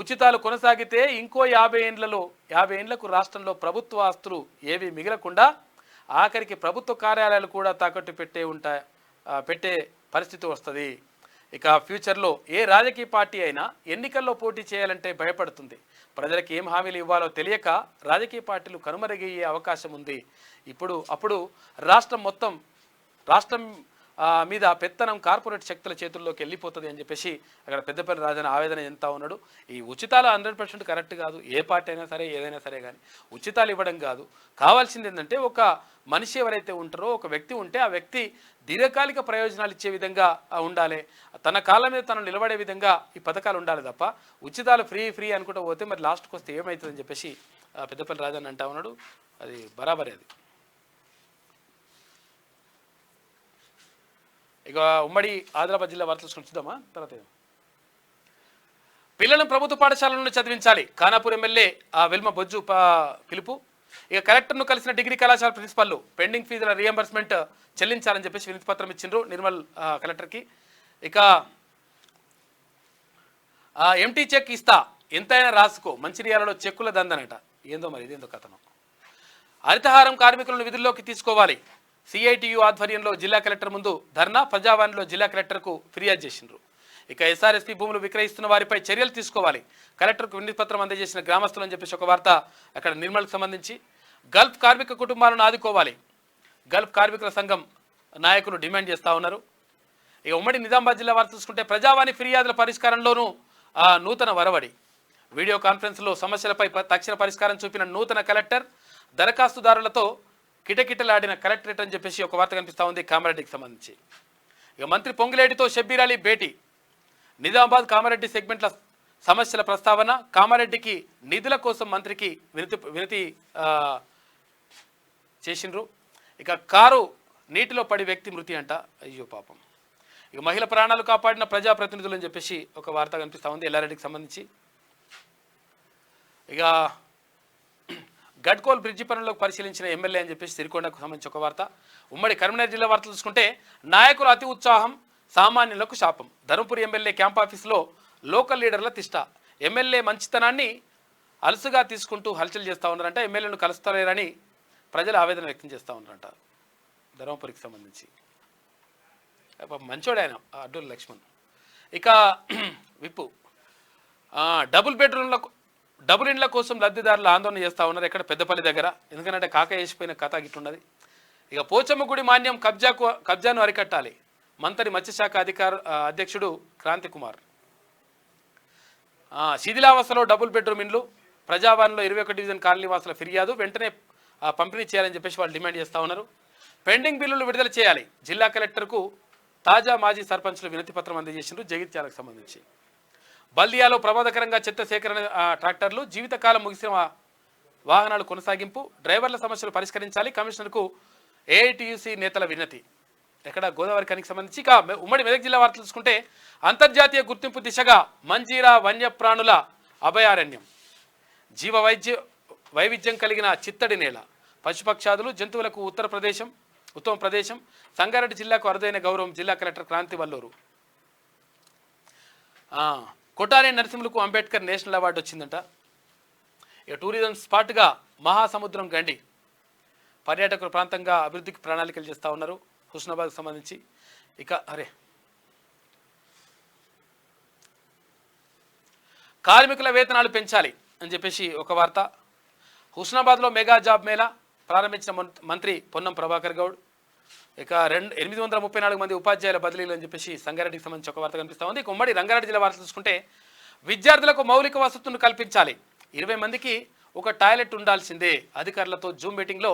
ఉచితాలు కొనసాగితే ఇంకో 50 ఏండ్లకు రాష్ట్రంలో ప్రభుత్వ ఆస్తులు ఏవి మిగలకుండా ఆఖరికి ప్రభుత్వ కార్యాలయాలు కూడా తాకట్టు పెట్టే పరిస్థితి వస్తుంది. ఇక ఫ్యూచర్లో ఏ రాజకీయ పార్టీ అయినా ఎన్నికల్లో పోటీ చేయాలంటే భయపడుతుంది. ప్రజలకు ఏం హామీలు ఇవ్వాలో తెలియక రాజకీయ పార్టీలు కనుమరుగయ్యే అవకాశం ఉంది. అప్పుడు రాష్ట్రం మీద పెత్తనం కార్పొరేట్ శక్తుల చేతుల్లోకి వెళ్ళిపోతుంది అని చెప్పేసి అక్కడ పెద్దపల్లి రాజన్న ఆవేదన చెందుతా ఉన్నాడు. ఈ ఉచితాలు 100% కరెక్ట్ కాదు. ఏ పార్టీ అయినా సరే ఏదైనా సరే కానీ ఉచితాలు ఇవ్వడం కాదు. కావాల్సింది ఏంటంటే ఒక మనిషి ఎవరైతే ఉంటారో, ఒక వ్యక్తి ఉంటే ఆ వ్యక్తి దీర్ఘకాలిక ప్రయోజనాలు ఇచ్చే విధంగా ఉండాలి. తన కాళ్ళ మీద తను నిలబడే విధంగా ఈ పథకాలు ఉండాలి తప్ప ఉచితాలు ఫ్రీ అనుకుంటూ పోతే మరి లాస్ట్కి వస్తే ఏమవుతుందని చెప్పేసి పెద్దపల్లి రాజన్న అంటా ఉన్నాడు. అది బరాబరే. అది ఇక ఉమ్మడి ఆదిలాబాద్ జిల్లా వార్తలు చూద్దామా తర్వాత. పిల్లలను ప్రభుత్వ పాఠశాలలను చదివించాలి. ఖానాపూర్ ఎమ్మెల్యే వెల్మ బొజ్జు పిలుపు. ఇక కలెక్టర్ను కలిసిన డిగ్రీ కళాశాల ప్రిన్సిపల్లు పెండింగ్ ఫీజుల రియంబర్స్మెంట్ చెల్లించాలని చెప్పేసి వినతి పత్రం ఇచ్చిండ్రు నిర్మల్ కలెక్టర్కి. ఇక ఎంటీ చెక్ ఇస్తా ఎంతైనా రాసుకో, మంచిర్యాలలో చెక్కుల దందనట. ఏందో మరి ఇదేందో కథనం. హరితహారం కార్మికులను విధుల్లోకి తీసుకోవాలి. సిఐటియు ఆధ్వర్యంలో జిల్లా కలెక్టర్ ముందు ధర్నా. ప్రజావాణిలో జిల్లా కలెక్టర్కు ఫిర్యాదు చేసిండ్రు. ఇక ఎస్ఆర్ఎస్పీ భూములు విక్రయిస్తున్న వారిపై చర్యలు తీసుకోవాలి. కలెక్టర్కు వినతి పత్రం అందజేసిన గ్రామస్తులు అని చెప్పేసి ఒక వార్త అక్కడ నిర్మల్కి సంబంధించి. గల్ఫ్ కార్మిక కుటుంబాలను ఆదుకోవాలి. గల్ఫ్ కార్మికుల సంఘం నాయకులు డిమాండ్ చేస్తూ ఉన్నారు. ఇక ఉమ్మడి నిజామాబాద్ జిల్లా వార్త చూసుకుంటే ప్రజావాణి ఫిర్యాదుల పరిష్కారంలోనూ నూతన వరవడి. వీడియో కాన్ఫరెన్స్లో సమస్యలపై తక్షణ పరిష్కారం చూపిన నూతన కలెక్టర్. దరఖాస్తుదారులతో కిటకిటలాడిన కలెక్టరేట్ అని చెప్పేసి ఒక వార్త కనిపిస్తూ ఉంది కామారెడ్డికి సంబంధించి. ఇక మంత్రి పొంగిలేటితో షబ్బీర్ అలీ భేటీ. నిజామాబాద్ కామారెడ్డి సెగ్మెంట్ల సమస్యల ప్రస్తావన. కామారెడ్డికి నిధుల కోసం మంత్రికి వినతి చేసిండ్రు. ఇక కారు నీటిలో పడి వ్యక్తి మృతి అంట. అయ్యో పాపం. ఇక మహిళ ప్రాణాలు కాపాడిన ప్రజాప్రతినిధులు అని చెప్పేసి ఒక వార్త కనిపిస్తూ ఉంది ఎల్లారెడ్డికి సంబంధించి. ఇక గడ్కోల్ బ్రిడ్జి పనులకు పరిశీలించిన ఎమ్మెల్యే అని చెప్పేసి సిరికొండకు సంబంధించి ఒక వార్త. ఉమ్మడి కరీంనగర్ జిల్లా వార్తలు చూసుకుంటే నాయకుల అతి ఉత్సాహం సామాన్యులకు శాపం. ధర్మపురి ఎమ్మెల్యే క్యాంప్ ఆఫీసులో లోకల్ లీడర్ల తిష్ట. ఎమ్మెల్యే మంచితనాన్ని అలసుగా తీసుకుంటూ హల్చల్ చేస్తూ ఉన్నారంట. ఎమ్మెల్యేలను కలుస్తలేరని ప్రజలు ఆవేదన వ్యక్తం చేస్తూ ఉన్నారంట. ధర్మపురికి సంబంధించి మంచోడు ఆయన అడ్డూరి లక్ష్మణ్. ఇక విప్పు డబుల్ ఇండ్ల కోసం లబ్ధిదారులు ఆందోళన చేస్తూ ఉన్నారు. ఎక్కడ పెద్దపల్లి దగ్గర. ఎందుకంటే కాక వేసిపోయిన కథ గిట్టున్నది. ఇక పోచమ్మ గుడి మాన్యం కబ్జాను అరికట్టాలి. మంత్రి మత్స్యశాఖ అధ్యక్షుడు క్రాంతి కుమార్. శిథిలావస్థలో డబుల్ బెడ్రూమ్ ఇండ్లు ప్రజావాణిలో 21 డివిజన్ కాలనీవాసుల ఫిర్యాదు వెంటనే పంపిణీ చేయాలని చెప్పేసి వాళ్ళు డిమాండ్ చేస్తూ ఉన్నారు. పెండింగ్ బిల్లులు విడుదల చేయాలి. జిల్లా కలెక్టర్కు తాజా మాజీ సర్పంచ్లు వినతి పత్రం అందజేసిండ్రు. జగిత్యాలకు సంబంధించి బల్దియాలో ప్రమాదకరంగా చెత్త సేకరణ ట్రాక్టర్లు జీవితకాలం ముగిసిన వాహనాలు కొనసాగింపు డ్రైవర్ల సమస్యలు పరిష్కరించాలి. కమిషనర్కు ఏఐటీయూసీ నేతల వినతి. ఎక్కడ గోదావరి ఖనికి సంబంధించి. ఇక ఉమ్మడి మెదక్ జిల్లా వార్తలు చూసుకుంటే అంతర్జాతీయ గుర్తింపు దిశగా మంజీరా వన్యప్రాణుల అభయారణ్యం. వైవిధ్యం కలిగిన చిత్తడి నేల. పశుపక్షాదులు జంతువులకు ఉత్తమ ప్రదేశం. సంగారెడ్డి జిల్లాకు అరుదైన గౌరవం. జిల్లా కలెక్టర్ క్రాంతి వల్లూరు. కొటారి నరసింహులకు అంబేద్కర్ నేషనల్ అవార్డు వచ్చిందంట. ఇక టూరిజం స్పాట్గా మహాసముద్రం గండి పర్యాటకుల ప్రాంతంగా అభివృద్ధికి ప్రణాళికలు చేస్తూ ఉన్నారు. హుస్నాబాద్కు సంబంధించి. ఇక కార్మికుల వేతనాలు పెంచాలి అని చెప్పేసి ఒక వార్త. హుస్నాబాద్లో మెగా జాబ్ మేళా ప్రారంభించిన మంత్రి పొన్నం ప్రభాకర్ గౌడ్. ఇక 834 మంది ఉపాధ్యాయుల బదిలీలు అని చెప్పేసి సంగారెడ్డికి సంబంధించి ఒక వార్త కనిపిస్తూ ఉంది. ఇక ఉమ్మడి రంగారెడ్డి జిల్లా వార్త చూసుకుంటే విద్యార్థులకు మౌలిక వసతులను కల్పించాలి. 20 మందికి ఒక టాయిలెట్ ఉండాల్సిందే. అధికారులతో జూమ్ మీటింగ్లో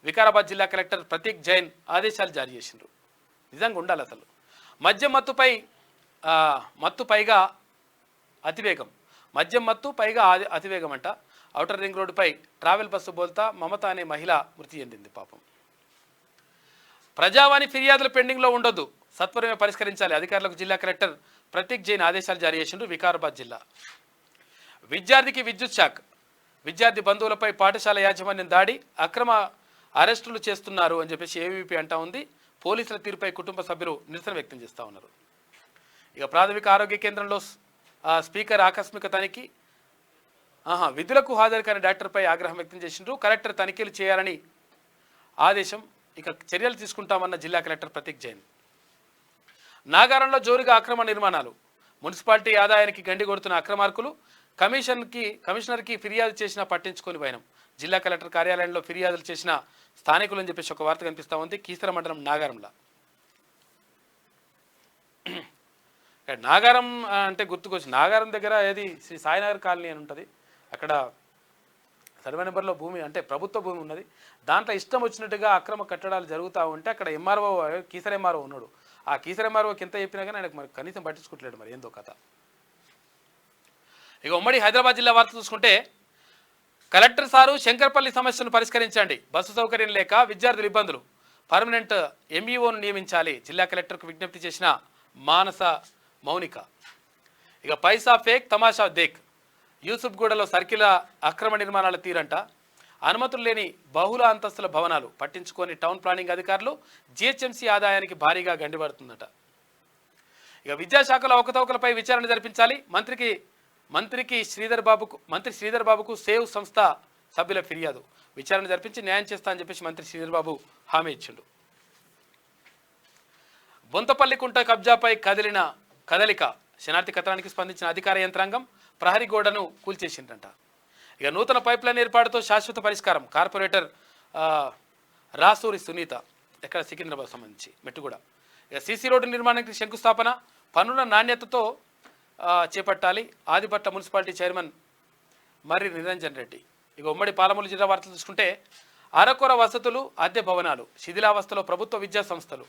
వికారాబాద్ జిల్లా కలెక్టర్ ప్రతీక్ జైన్ ఆదేశాలు జారీ చేసిండ్రు. నిజంగా ఉండాలి అసలు. మద్యం మత్తు పైగా అతివేగం అంట. ఔటర్ రింగ్ రోడ్డుపై ట్రావెల్ బస్సు బోల్తా మమత అనే మహిళ మృతి చెందింది. పాపం. ప్రజావాణి ఫిర్యాదులు పెండింగ్లో ఉండొద్దు, సత్వరమే పరిష్కరించాలి. అధికారులకు జిల్లా కలెక్టర్ ప్రతీక్ జైన్ ఆదేశాలు జారీ చేసిండ్రు. వికారాబాద్ జిల్లా. విద్యార్థికి విద్యుత్ షాక్. విద్యార్థి బంధువులపై పాఠశాల యాజమాన్యం దాడి. అక్రమ అరెస్టులు చేస్తున్నారు అని చెప్పేసి ఏవీపీ అంటా ఉంది. పోలీసుల తీరుపై కుటుంబ సభ్యులు నిరసన వ్యక్తం చేస్తూ ఉన్నారు. ఇక ప్రాథమిక ఆరోగ్య కేంద్రంలో స్పీకర్ ఆకస్మిక తనిఖీ. విధులకు హాజరు కాని డాక్టర్పై ఆగ్రహం వ్యక్తం చేసిండ్రు. కలెక్టర్ తనిఖీలు చేయాలని ఆదేశం. ఇక చర్యలు తీసుకుంటామన్న జిల్లా కలెక్టర్ ప్రతీక్ జైన్. నాగారంలో జోరుగా అక్రమ నిర్మాణాలు. మున్సిపాలిటీ ఆదాయానికి గండి కొడుతున్న అక్రమార్కులు. కమిషనర్కి ఫిర్యాదు చేసినా పట్టించుకొని వైనం. జిల్లా కలెక్టర్ కార్యాలయంలో ఫిర్యాదులు చేసిన స్థానికులు అని చెప్పేసి ఒక వార్త కనిపిస్తూ ఉంది. కీసర మండలం నాగారంలో. నాగారం అంటే గుర్తుకొచ్చి నాగారం దగ్గర ఏది శ్రీ సాయినగర్ కాలనీ అని ఉంటుంది. అక్కడ సర్వే నెంబర్లో భూమి అంటే ప్రభుత్వ భూమి ఉన్నది. దాంట్లో ఇష్టం వచ్చినట్టుగా అక్రమ కట్టడాలు జరుగుతూ ఉంటే అక్కడ ఎంఆర్ఓ కీసర ఎంఆర్ఓ ఉన్నాడు. ఆ కీసర ఎంఆర్ఓకి ఎంత చెప్పినా కానీ ఆయనకు మరి కనీసం పట్టించుకోవట్లేడు. మరి ఏందో కథ. ఇక ఉమ్మడి హైదరాబాద్ జిల్లా వార్త చూసుకుంటే కలెక్టర్ సారు శంకర్పల్లి సమస్యను పరిష్కరించండి. బస్సు సౌకర్యం లేక విద్యార్థుల ఇబ్బందులు. పర్మనెంట్ ఎంఈఓను నియమించాలి. జిల్లా కలెక్టర్కు విజ్ఞప్తి చేసిన మానస మౌనిక. ఇక పైసా ఫేక్ తమాషా దేక్. యూసుఫ్గూడలో సర్కిల అక్రమ నిర్మాణాల తీరంట. అనుమతులు లేని బహుళ అంతస్తుల భవనాలు పట్టించుకొని టౌన్ ప్లానింగ్ అధికారులు. జిహెచ్ఎంసీ ఆదాయానికి భారీగా గండిపడుతుందట. ఇక విద్యాశాఖలో అవకతవకలపై విచారణ జరిపించాలి. మంత్రి శ్రీధర్ బాబుకు సేవ్ సంస్థ సభ్యుల ఫిర్యాదు. విచారణ జరిపించి న్యాయం చేస్తా అని చెప్పేసి మంత్రి శ్రీధర్ బాబు హామీ ఇచ్చిండు. బొంతపల్లి కుంట కబ్జాపై కదలిక. శనార్థి కథనానికి స్పందించిన అధికార యంత్రాంగం ప్రహరీ గోడను కూల్చేసిందంట. ఇక నూతన పైప్లైన్ ఏర్పాటుతో శాశ్వత పరిష్కారం. కార్పొరేటర్ రాసూరి సునీత. ఎక్కడ సికింద్రాబాద్ సంబంధించి మెట్టుగూడ. ఇక సీసీ రోడ్డు నిర్మాణానికి శంకుస్థాపన. పనుల నాణ్యతతో చేపట్టాలి. ఆదిపట్ల మున్సిపాలిటీ చైర్మన్ మర్రి నిరంజన్ రెడ్డి. ఇక ఉమ్మడి పాలమూరు జిల్లా వార్తలు చూసుకుంటే అరకొర వసతులు, అద్దె భవనాలు, శిథిలావస్థలో ప్రభుత్వ విద్యా సంస్థలు.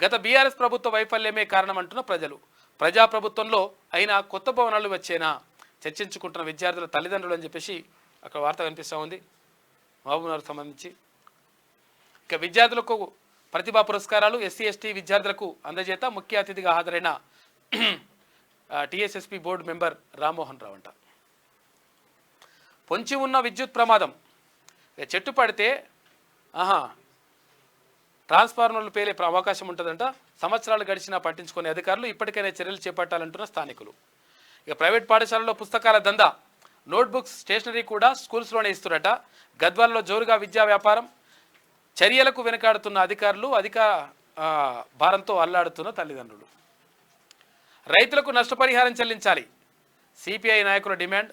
గత బీఆర్ఎస్ ప్రభుత్వ వైఫల్యమే కారణమంటున్న ప్రజలు. ప్రజాప్రభుత్వంలో అయినా కొత్త భవనాలు వచ్చేనా చర్చించుకుంటున్న విద్యార్థుల తల్లిదండ్రులు అని చెప్పేసి అక్కడ వార్త కనిపిస్తూ ఉంది. మహబూబ్నగర్కు సంబంధించి. ఇక విద్యార్థులకు ప్రతిభా పురస్కారాలు. ఎస్సీ ఎస్టీ విద్యార్థులకు అందజేత. ముఖ్య అతిథిగా హాజరైన TSSP board member Rammohan Rao అంట. పొంచి ఉన్న విద్యుత్ ప్రమాదం. చెట్టు పడితే ట్రాన్స్ఫార్మర్లు పేలే అవకాశం ఉంటుందంట. సంవత్సరాలు గడిచినా పట్టించుకునే అధికారులు. ఇప్పటికైనా చర్యలు చేపట్టాలంటున్న స్థానికులు. ఇక ప్రైవేట్ పాఠశాలలో పుస్తకాల దందా. నోట్బుక్స్ స్టేషనరీ కూడా స్కూల్స్లోనే ఇస్తున్నట. గద్వాలలో జోరుగా విద్యా వ్యాపారం. చర్యలకు వెనుకాడుతున్న అధికారులు, అధిక భారంతో అల్లాడుతున్న తల్లిదండ్రులు. రైతులకు నష్టపరిహారం చెల్లించాలి. సిపిఐ నాయకుల డిమాండ్.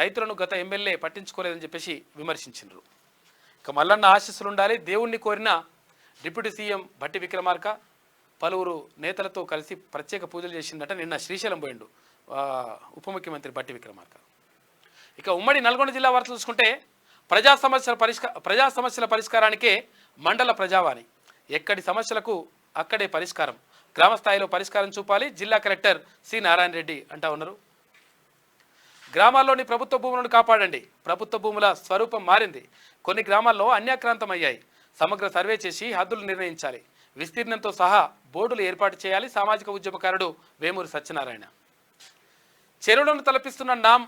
రైతులను గత ఎమ్మెల్యే పట్టించుకోలేదని చెప్పేసి విమర్శించారు. ఇక మల్లన్న ఆశీస్సులు ఉండాలి. దేవుణ్ణి కోరిన డిప్యూటీ సీఎం భట్టి విక్రమార్క పలువురు నేతలతో కలిసి ప్రత్యేక పూజలు చేసిందట. నిన్న శ్రీశైలం పోయిండు ఉప ముఖ్యమంత్రి భట్టి విక్రమార్క. ఇక ఉమ్మడి నల్గొండ జిల్లా వార్తలు చూసుకుంటే ప్రజా సమస్యల పరిష్కారానికే మండల ప్రజావాణి. ఎక్కడి సమస్యలకు అక్కడే పరిష్కారం. గ్రామ స్థాయిలో పరిష్కారం చూపాలి. జిల్లా కలెక్టర్ సి నారాయణ రెడ్డి అంటా ఉన్నారు. గ్రామాల్లోని ప్రభుత్వ భూములను కాపాడండి. ప్రభుత్వ భూముల స్వరూపం మారింది. కొన్ని గ్రామాల్లో అన్యాక్రాంతం అయ్యాయి. సమగ్ర సర్వే చేసి హద్దులు నిర్ణయించాలి. విస్తీర్ణంతో సహా బోర్డులు ఏర్పాటు చేయాలి. సామాజిక ఉద్యమకారుడు వేమూరి సత్యనారాయణ. చెరువులను తలపిస్తున్న నామ్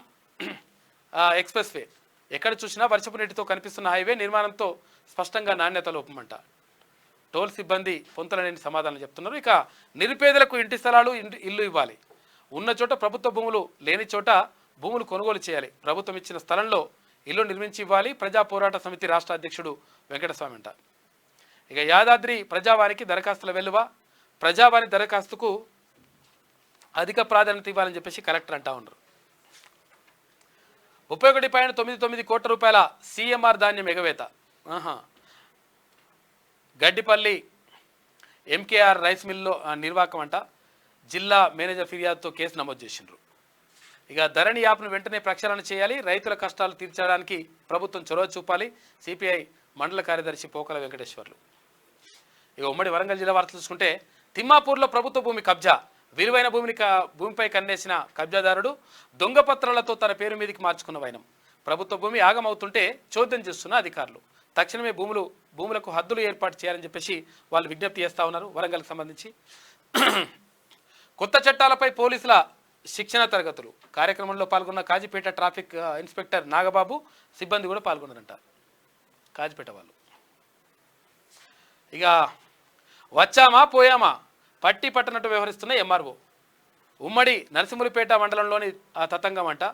ఎక్స్ప్రెస్ వే. ఎక్కడ చూసినా వర్షపు నీటితో కనిపిస్తున్న హైవే నిర్మాణంతో స్పష్టంగా నాణ్యత లోపమంట. టోల్ సిబ్బంది పొంతలనేని సమాధానం చెప్తున్నారు. ఇక నిరుపేదలకు ఇంటి స్థలాలు, ఇల్లు ఇవ్వాలి. ఉన్న చోట ప్రభుత్వ భూములు, లేని చోట భూములు కొనుగోలు చేయాలి. ప్రభుత్వం ఇచ్చిన స్థలంలో ఇల్లు నిర్మించి ఇవ్వాలి. ప్రజా పోరాట సమితి రాష్ట్ర అధ్యక్షుడు వెంకటస్వామి అంట. ఇక యాదాద్రి ప్రజావానికి దరఖాస్తుల వెలువ. ప్రజావాణి దరఖాస్తుకు అధిక ప్రాధాన్యత ఇవ్వాలని చెప్పేసి కలెక్టర్ అంటా ఉన్నారు. 31.99 కోట్ల రూపాయల సిఎంఆర్ ధాన్యం ఎగవేత. గడ్డిపల్లి ఎంకేఆర్ రైస్ మిల్లో నిర్వాహకం అంట. జిల్లా మేనేజర్ ఫిర్యాదుతో కేసు నమోదు చేసిండ్రు. ఇక ధరణి యాప్ను వెంటనే ప్రక్షాళన చేయాలి. రైతుల కష్టాలు తీర్చడానికి ప్రభుత్వం చొరవ చూపాలి. సిపిఐ మండల కార్యదర్శి పోకల వెంకటేశ్వర్లు. ఇక ఉమ్మడి వరంగల్ జిల్లా వార్తలు చూసుకుంటే తిమ్మాపూర్లో ప్రభుత్వ భూమి కబ్జా. విలువైన భూమిపై కన్నేసిన కబ్జాదారుడు దొంగ పత్రాలతో తన పేరు మీదకి మార్చుకున్న వైనం. ప్రభుత్వ భూమి ఆగమవుతుంటే చోద్యం చేస్తున్న అధికారులు. తక్షణమే భూములకు హద్దులు ఏర్పాటు చేయాలని చెప్పేసి వాళ్ళు విజ్ఞప్తి చేస్తూ ఉన్నారు. వరంగల్కి సంబంధించి కొత్త చట్టాలపై పోలీసుల శిక్షణ తరగతులు కార్యక్రమంలో పాల్గొన్న కాజీపేట ట్రాఫిక్ ఇన్స్పెక్టర్ నాగబాబు సిబ్బంది కూడా పాల్గొన్నారంట. కాజీపేట వాళ్ళు. ఇక వచ్చామా పోయామా పట్టి పట్టనట్టు వ్యవహరిస్తున్న ఎంఆర్ఓ. ఉమ్మడి నరసింహులపేట మండలంలోని తతంగం అంట.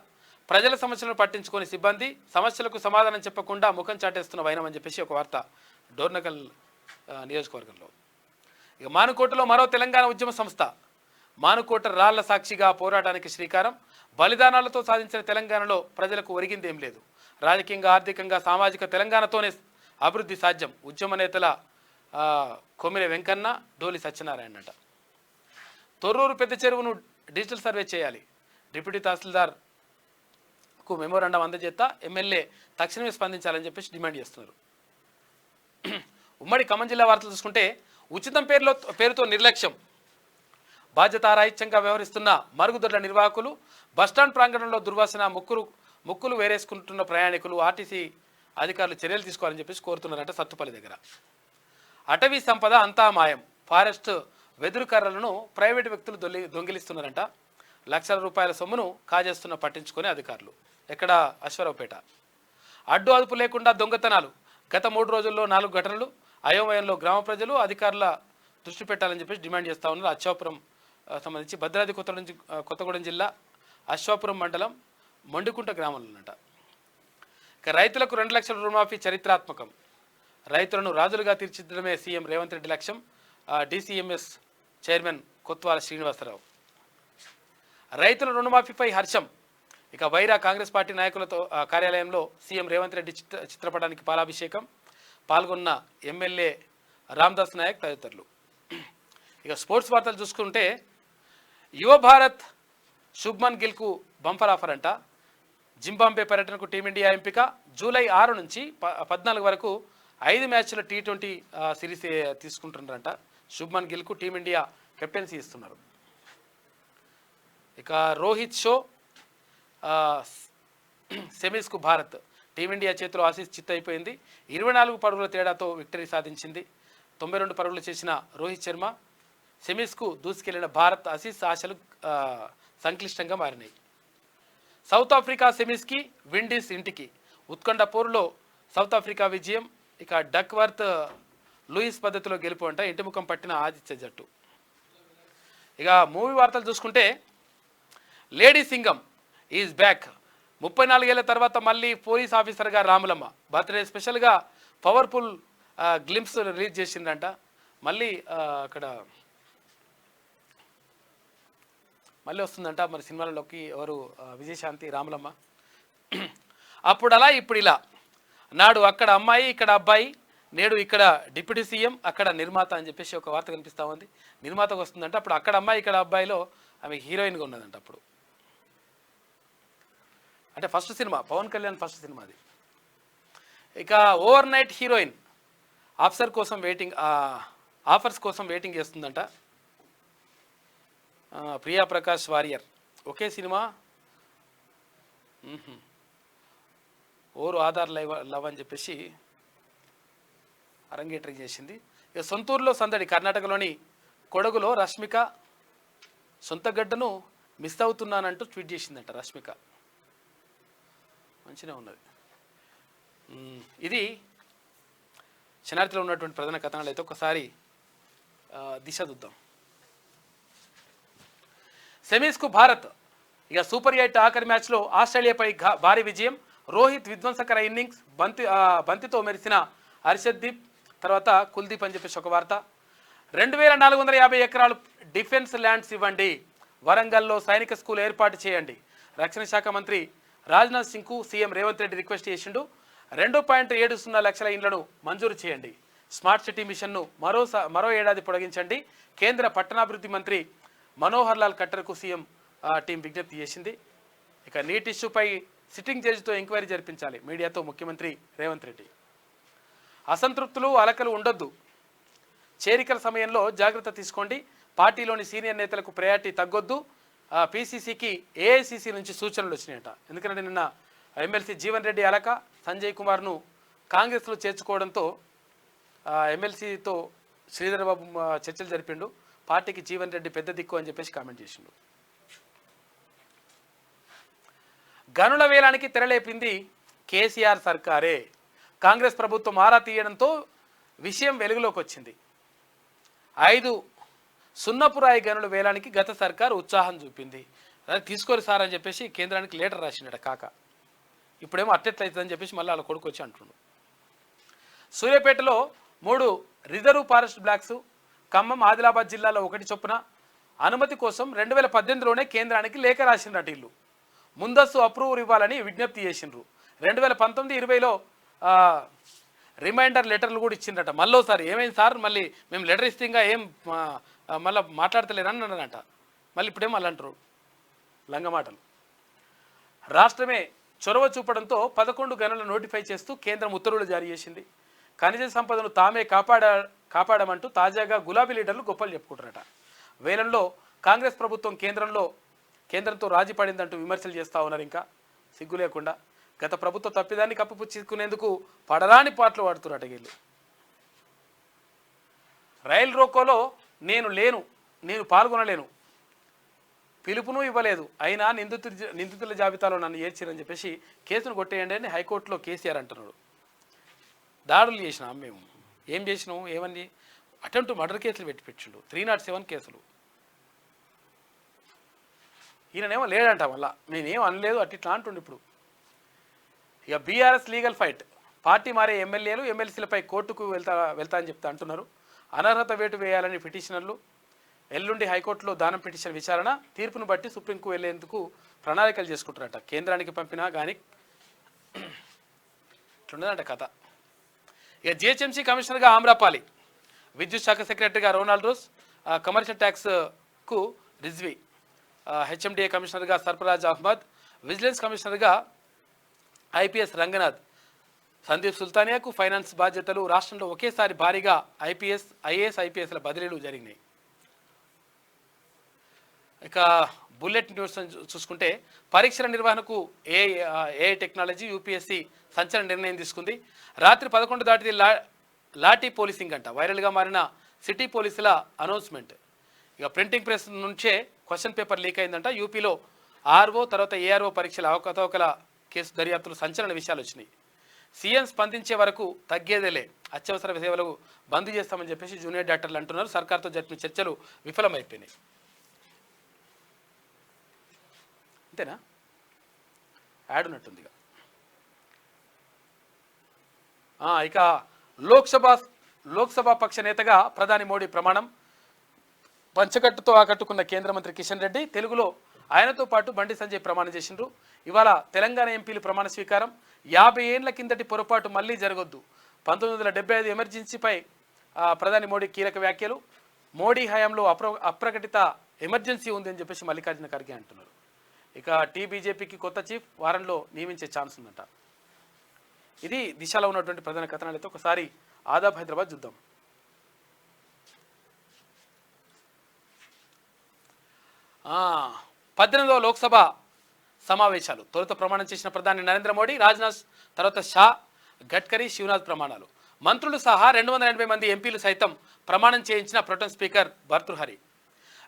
ప్రజల సమస్యలను పట్టించుకొని సిబ్బంది సమస్యలకు సమాధానం చెప్పకుండా ముఖం చాటేస్తున్న వైనం అని చెప్పేసి ఒక వార్త డోర్నకల్ నియోజకవర్గంలో. ఇక మానుకోటలో మరో తెలంగాణ ఉద్యమ సంస్థ. మానుకోట రాళ్ల సాక్షిగా పోరాటానికి శ్రీకారం. బలిదానాలతో సాధించిన తెలంగాణలో ప్రజలకు ఒరిగిందేం లేదు. రాజకీయంగా, ఆర్థికంగా, సామాజిక తెలంగాణతోనే అభివృద్ధి సాధ్యం. ఉద్యమ నేతల కొమ్మిన వెంకన్న, డోలి సత్యనారాయణ అంట. తొర్రూరు పెద్ద చెరువును డిజిటల్ సర్వే చేయాలి. డిప్యూటీ తహసీల్దార్కు మెమోరాండం అందజేత ఎమ్మెల్యే తక్షణమే స్పందించాలని చెప్పేసి డిమాండ్ చేస్తున్నారు. ఉమ్మడి ఖమ్మం జిల్లా వార్తలు చూసుకుంటే ఉచితం పేరుతో నిర్లక్ష్యం. బాధ్యతారాహిత్యంగా వ్యవహరిస్తున్న మరుగుదొడ్ల నిర్వాహకులు. బస్టాండ్ ప్రాంగణంలో దుర్వాసన. ముక్కులు వేరేసుకుంటున్న ప్రయాణికులు. ఆర్టీసీ అధికారులు చర్యలు తీసుకోవాలని చెప్పేసి కోరుతున్నారంట. సత్తుపల్లి దగ్గర అటవీ సంపద అంతా మాయం. ఫారెస్ట్ వెదురు కర్రలను ప్రైవేటు వ్యక్తులు దొంగిలిస్తున్నారంట. లక్షల రూపాయల సొమ్మును కాజేస్తున్న పట్టించుకునే అధికారులు. ఎక్కడ? అశ్వరావుపేట. అడ్డు అదుపు లేకుండా దొంగతనాలు. గత 3 రోజుల్లో 4 ఘటనలు. అయోమయంలో గ్రామ ప్రజలు. అధికారుల దృష్టి పెట్టాలని చెప్పేసి డిమాండ్ చేస్తూ ఉన్నారు. అశ్వాపురం సంబంధించి భద్రాద్రి కొత్తగూడెం జిల్లా అశ్వాపురం మండలం మొండికుంట గ్రామంలోనట. ఇక రైతులకు 2 లక్షల రుణమాఫీ చరిత్రాత్మకం. రైతులను రాజులుగా తీర్చిదిద్దడమే సీఎం రేవంత్ రెడ్డి లక్ష్యం. DCMS chairman Kotwala Srinivasarao. రైతుల రుణమాఫీపై హర్షం. ఇక వైరా కాంగ్రెస్ పార్టీ నాయకులతో కార్యాలయంలో సీఎం రేవంత్ రెడ్డి చిత్రపటానికి పాలాభిషేకం. పాల్గొన్న ఎమ్మెల్యే రామ్దాస్ నాయక్ తదితరులు. ఇక స్పోర్ట్స్ వార్తలు చూసుకుంటే యువ భారత్ శుభ్మన్ గిల్కు బంపర్ ఆఫర్ అంట. జింబాబ్వే పర్యటనకు టీమిండియా ఎంపిక. జూలై 6 నుంచి 14 వరకు 5 మ్యాచ్ల T20 సిరీస్ తీసుకుంటున్నారంట. శుభ్మన్ గిల్కు టీమిండియా కెప్టెన్సీ ఇస్తున్నారు. ఇక రోహిత్ షో సెమీస్కు భారత్. టీమిండియా చేతిలో ఆసీస్ చిత్ అయిపోయింది. 24 పరుగుల తేడాతో విక్టరీ సాధించింది. 92 పరుగులు చేసిన రోహిత్ శర్మ. సెమీస్కు దూసుకెళ్లిన భారత్ ఆసీస్ ఆశలు సంక్లిష్టంగా మారినాయి. సౌత్ ఆఫ్రికా సెమీస్కి, విండీస్ ఇంటికి. ఉత్కంఠ పోరులో సౌత్ ఆఫ్రికా విజయం. ఇక డక్వర్త్ లూయిస్ పద్ధతిలో గెలుపు అంట. ఇంటిముఖం పట్టిన ఆదిత్య జట్టు. ఇక మూవీ వార్తలు చూసుకుంటే లేడీ సింగం ఈజ్ బ్యాక్. 34 ఏళ్ల తర్వాత మళ్ళీ పోలీస్ ఆఫీసర్గా రాములమ్మ బర్త్డే స్పెషల్గా పవర్ఫుల్ గ్లింప్స్ రిలీజ్ చేసిందంట. మళ్ళీ అక్కడ మళ్ళీ వస్తుందంట మరి సినిమాలలోకి ఎవరు విజయశాంతి రాములమ్మ. అప్పుడు అలా ఇప్పుడు ఇలా, నాడు అక్కడ అమ్మాయి ఇక్కడ అబ్బాయి, నేడు ఇక్కడ డిప్యూటీ సీఎం అక్కడ నిర్మాత అని చెప్పేసి ఒక వార్త కనిపిస్తూ ఉంది. నిర్మాతకు వస్తుందంట. అప్పుడు అక్కడ అమ్మాయి ఇక్కడ అబ్బాయిలో ఆమె హీరోయిన్గా ఉన్నదంట. అప్పుడు అంటే ఫస్ట్ సినిమా పవన్ కళ్యాణ్ ఫస్ట్ సినిమా అది. ఇక ఓవర్ నైట్ హీరోయిన్ ఆఫర్స్ కోసం వెయిటింగ్ చేస్తుందంట. ప్రియా ప్రకాష్ వారియర్ ఒకే సినిమా ఓరు ఆధార్ లవ్ అని చెప్పేసి అరంగేట్రం చేసింది. ఇక సొంతూరులో సందడి. కర్ణాటకలోని కొడగులో రష్మిక సొంత గడ్డను మిస్ అవుతున్నానంటూ ట్వీట్ చేసిందంట రష్మిక. మంచిగా ఉన్నది. ఇది శనార్థిలో ఉన్నటువంటి ప్రధాన కథనాలు. అయితే ఒకసారి దిశ చూద్దాం. సెమీస్కు భారత్. ఇక సూపర్ 8 ఆఖరి మ్యాచ్లో ఆస్ట్రేలియాపై భారీ విజయం. రోహిత్ విధ్వంసకర ఇన్నింగ్స్. బంతితో మెరిసిన హర్షద్ దీప్, తర్వాత కుల్దీప్ అని చెప్పేసి ఒక వార్త. 2450 ఎకరాలు డిఫెన్స్ ల్యాండ్స్ ఇవ్వండి, వరంగల్లో సైనిక స్కూల్ ఏర్పాటు చేయండి. రక్షణ శాఖ మంత్రి రాజ్నాథ్ సింగ్కు సీఎం రేవంత్ రెడ్డి రిక్వెస్ట్ చేసిండు. 2.70 లక్షల ఇండ్లను మంజూరు చేయండి. స్మార్ట్ సిటీ మిషన్ను మరో ఏడాది పొడిగించండి. కేంద్ర పట్టణాభివృద్ధి మంత్రి మనోహర్ లాల్ ఖట్టర్కు సీఎం టీం విజ్ఞప్తి చేసింది. ఇక నీట్ ఇష్యూపై సిట్టింగ్ జడ్జితో ఎంక్వైరీ జరిపించాలి మీడియాతో ముఖ్యమంత్రి రేవంత్ రెడ్డి. అసంతృప్తులు అలకలు ఉండొద్దు, చేరికల సమయంలో జాగ్రత్త తీసుకోండి. పార్టీలోని సీనియర్ నేతలకు ప్రయారిటీ తగ్గొద్దు. పీసీసీకి ఏఐసీసీ నుంచి సూచనలు వచ్చినాయట. ఎందుకంటే నిన్న ఎమ్మెల్సీ జీవన్ రెడ్డి అలక సంజయ్ కుమార్ను కాంగ్రెస్లో చేర్చుకోవడంతో ఎమ్మెల్సీతో శ్రీధర్ బాబు చర్చలు జరిపిండు. పార్టీకి జీవన్ రెడ్డి పెద్ద దిక్కు అని చెప్పేసి కామెంట్ చేసిండు. గనుల వేలానికి తెరలేపింది కేసీఆర్ సర్కారే. కాంగ్రెస్ ప్రభుత్వం ఆరా తీయడంతో విషయం వెలుగులోకి వచ్చింది. 5 సున్నపురాయి గనుల వేలానికి గత సర్కారు ఉత్సాహం చూపింది. అదే తీసుకోరు సార్ అని చెప్పేసి కేంద్రానికి లెటర్ రాసిండట కాక. ఇప్పుడేమో అట్టెట్లయితుందని చెప్పేసి మళ్ళీ వాళ్ళ కొడుకు వచ్చి అంటుండు. సూర్యాపేటలో 3 reserve forest blocks, Khammam Adilabad జిల్లాలో 1 చొప్పున అనుమతి కోసం 2018లోనే కేంద్రానికి లేఖ రాసిండ్రట. ఇల్లు ముందస్తు అప్రూవల్ ఇవ్వాలని విజ్ఞప్తి చేసిండ్రు. 2019-20లో రిమైండర్ లెటర్లు కూడా ఇచ్చిండ్రట. మళ్ళీసారి ఏమైంది సార్, మళ్ళీ మేము లెటర్ ఇస్తే ఇంకా ఏం మళ్ళీ మాట్లాడతలేరని అన్నారంట. మళ్ళీ ఇప్పుడేం మళ్ళీ అంటారు లంగ మాటలు. రాష్ట్రమే చొరవ చూపడంతో 11 గనులను నోటిఫై చేస్తూ కేంద్రం ఉత్తర్వులు జారీ చేసింది. ఖనిజ సంపదను తామే కాపాడమంటూ తాజాగా గులాబీ లీడర్లు గొప్పలు చెప్పుకుంటారట. వేలంలో కాంగ్రెస్ ప్రభుత్వం కేంద్రంతో రాజీ పడిందంటూ విమర్శలు చేస్తూ ఉన్నారు. ఇంకా సిగ్గు లేకుండా గత ప్రభుత్వ తప్పిదాన్ని కప్పిపుచ్చుకునేందుకు పడరాని పాటలు పాడుతున్నట వీళ్ళు. రైలు రోకోలో నేను పాల్గొనలేను, పిలుపును ఇవ్వలేదు, అయినా నిందితుల జాబితాలో నన్ను ఏర్చిరని చెప్పేసి కేసును కొట్టేయండి అని హైకోర్టులో కేసీఆర్ అంటున్నాడు. దాడులు చేసినాం మేము, ఏం చేసినాము, ఏమని అటెంప్ట్ మర్డర్ కేసులు పెట్టిండు, 307 కేసులు. ఈయననేమో లేడంట. మళ్ళా నేనేం అనలేదు అట్లా అంటుండు. ఇప్పుడు ఇక బీఆర్ఎస్ లీగల్ ఫైట్. పార్టీ మారే ఎమ్మెల్యేలు ఎమ్మెల్సీలపై కోర్టుకు వెళ్తా అని చెప్తా అంటున్నారు. అనర్హత వేటు వేయాలని పిటిషనర్లు. ఎల్లుండి హైకోర్టులో దానం పిటిషన్ విచారణ. తీర్పును బట్టి సుప్రీంకు వెళ్లేందుకు ప్రణాళికలు చేసుకుంటారట. కేంద్రానికి పంపినా కానీ ఇట్లుండదంట కథ. ఇక జిహెచ్ఎంసీ కమిషనర్గా ఆమ్రపాలి, విద్యుత్ శాఖ సెక్రటరీగా రోనాల్డ్ రోస్, కమర్షియల్ ట్యాక్స్కు రిజ్వీ, హెచ్ఎండిఏ కమిషనర్గా సర్ఫరాజ్ అహ్మద్, విజిలెన్స్ కమిషనర్గా ఐపీఎస్ రంగనాథ్, సందీప్ సుల్తానియాకు ఫైనాన్స్ బాధ్యతలు. రాష్ట్రంలో ఒకేసారి భారీగా ఐఏఎస్ ఐపీఎస్ల బదిలీలు జరిగినాయి. ఇక బుల్లెట్ న్యూస్ చూసుకుంటే పరీక్షల నిర్వహణకు ఏఐ టెక్నాలజీ యూపీఎస్సీ సంచలన నిర్ణయం తీసుకుంది. రాత్రి 11 దాటితే లాఠీ పోలీసింగ్ అంట. వైరల్గా మారిన సిటీ పోలీసుల అనౌన్స్మెంట్. ఇక ప్రింటింగ్ ప్రెస్ నుంచే క్వశ్చన్ పేపర్ లీక్ అయిందంట. యూపీలో ఆర్ఓ తర్వాత ఏఆర్ఓ పరీక్షల అవకతవకల కేసు దర్యాప్తులు సంచలన విషయాలు వచ్చినాయి. సీఎం స్పందించే వరకు తగ్గేదేలే, అత్యవసర సేవలు బంద్ చేస్తామని చెప్పేసి జూనియర్ డాక్టర్లు అంటున్నారు. సర్కార్తో జరిపిన చర్చలు విఫలమైపోయినాయి. అంతేనా? యాడ్ ఉన్నట్టుంది. ఇక లోక్సభ పక్ష నేతగా ప్రధాని మోడీ ప్రమాణం. పంచకట్టుతో ఆకట్టుకున్న కేంద్ర మంత్రి కిషన్ రెడ్డి తెలుగులో ఆయనతో పాటు బండి సంజయ్ ప్రమాణం చేసిండ్రు. ఇవాళ తెలంగాణ ఎంపీలు ప్రమాణ స్వీకారం. 50 ఏళ్ల కిందటి పొరపాటు మళ్లీ జరగొద్దు. 1975 ఎమర్జెన్సీపై ప్రధాని మోడీ కీలక వ్యాఖ్యలు. మోడీ హయాంలో అప్రకటిత ఎమర్జెన్సీ ఉంది అని చెప్పేసి మల్లికార్జున ఖర్గే అంటున్నారు. ఇక బీజేపీకి కొత్త చీఫ్ వారంలో నియమించే ఛాన్స్ ఉందంట. ఇది దిశలో ఉన్నటువంటి ప్రధాన కథనాలతో ఒకసారి ఆదాబ్ హైదరాబాద్ చూద్దాం. 18వ లోక్సభ సమావేశాలు. తొలుత ప్రమాణం చేసిన ప్రధాని నరేంద్ర మోడీ, రాజ్నాథ్, తర్వాత షా, గడ్కరీ, శివనాథ్ ప్రమాణాలు. మంత్రులు సహా 280 మంది ఎంపీలు సైతం ప్రమాణం చేయించిన ప్రొటెం స్పీకర్ భర్తృహరి.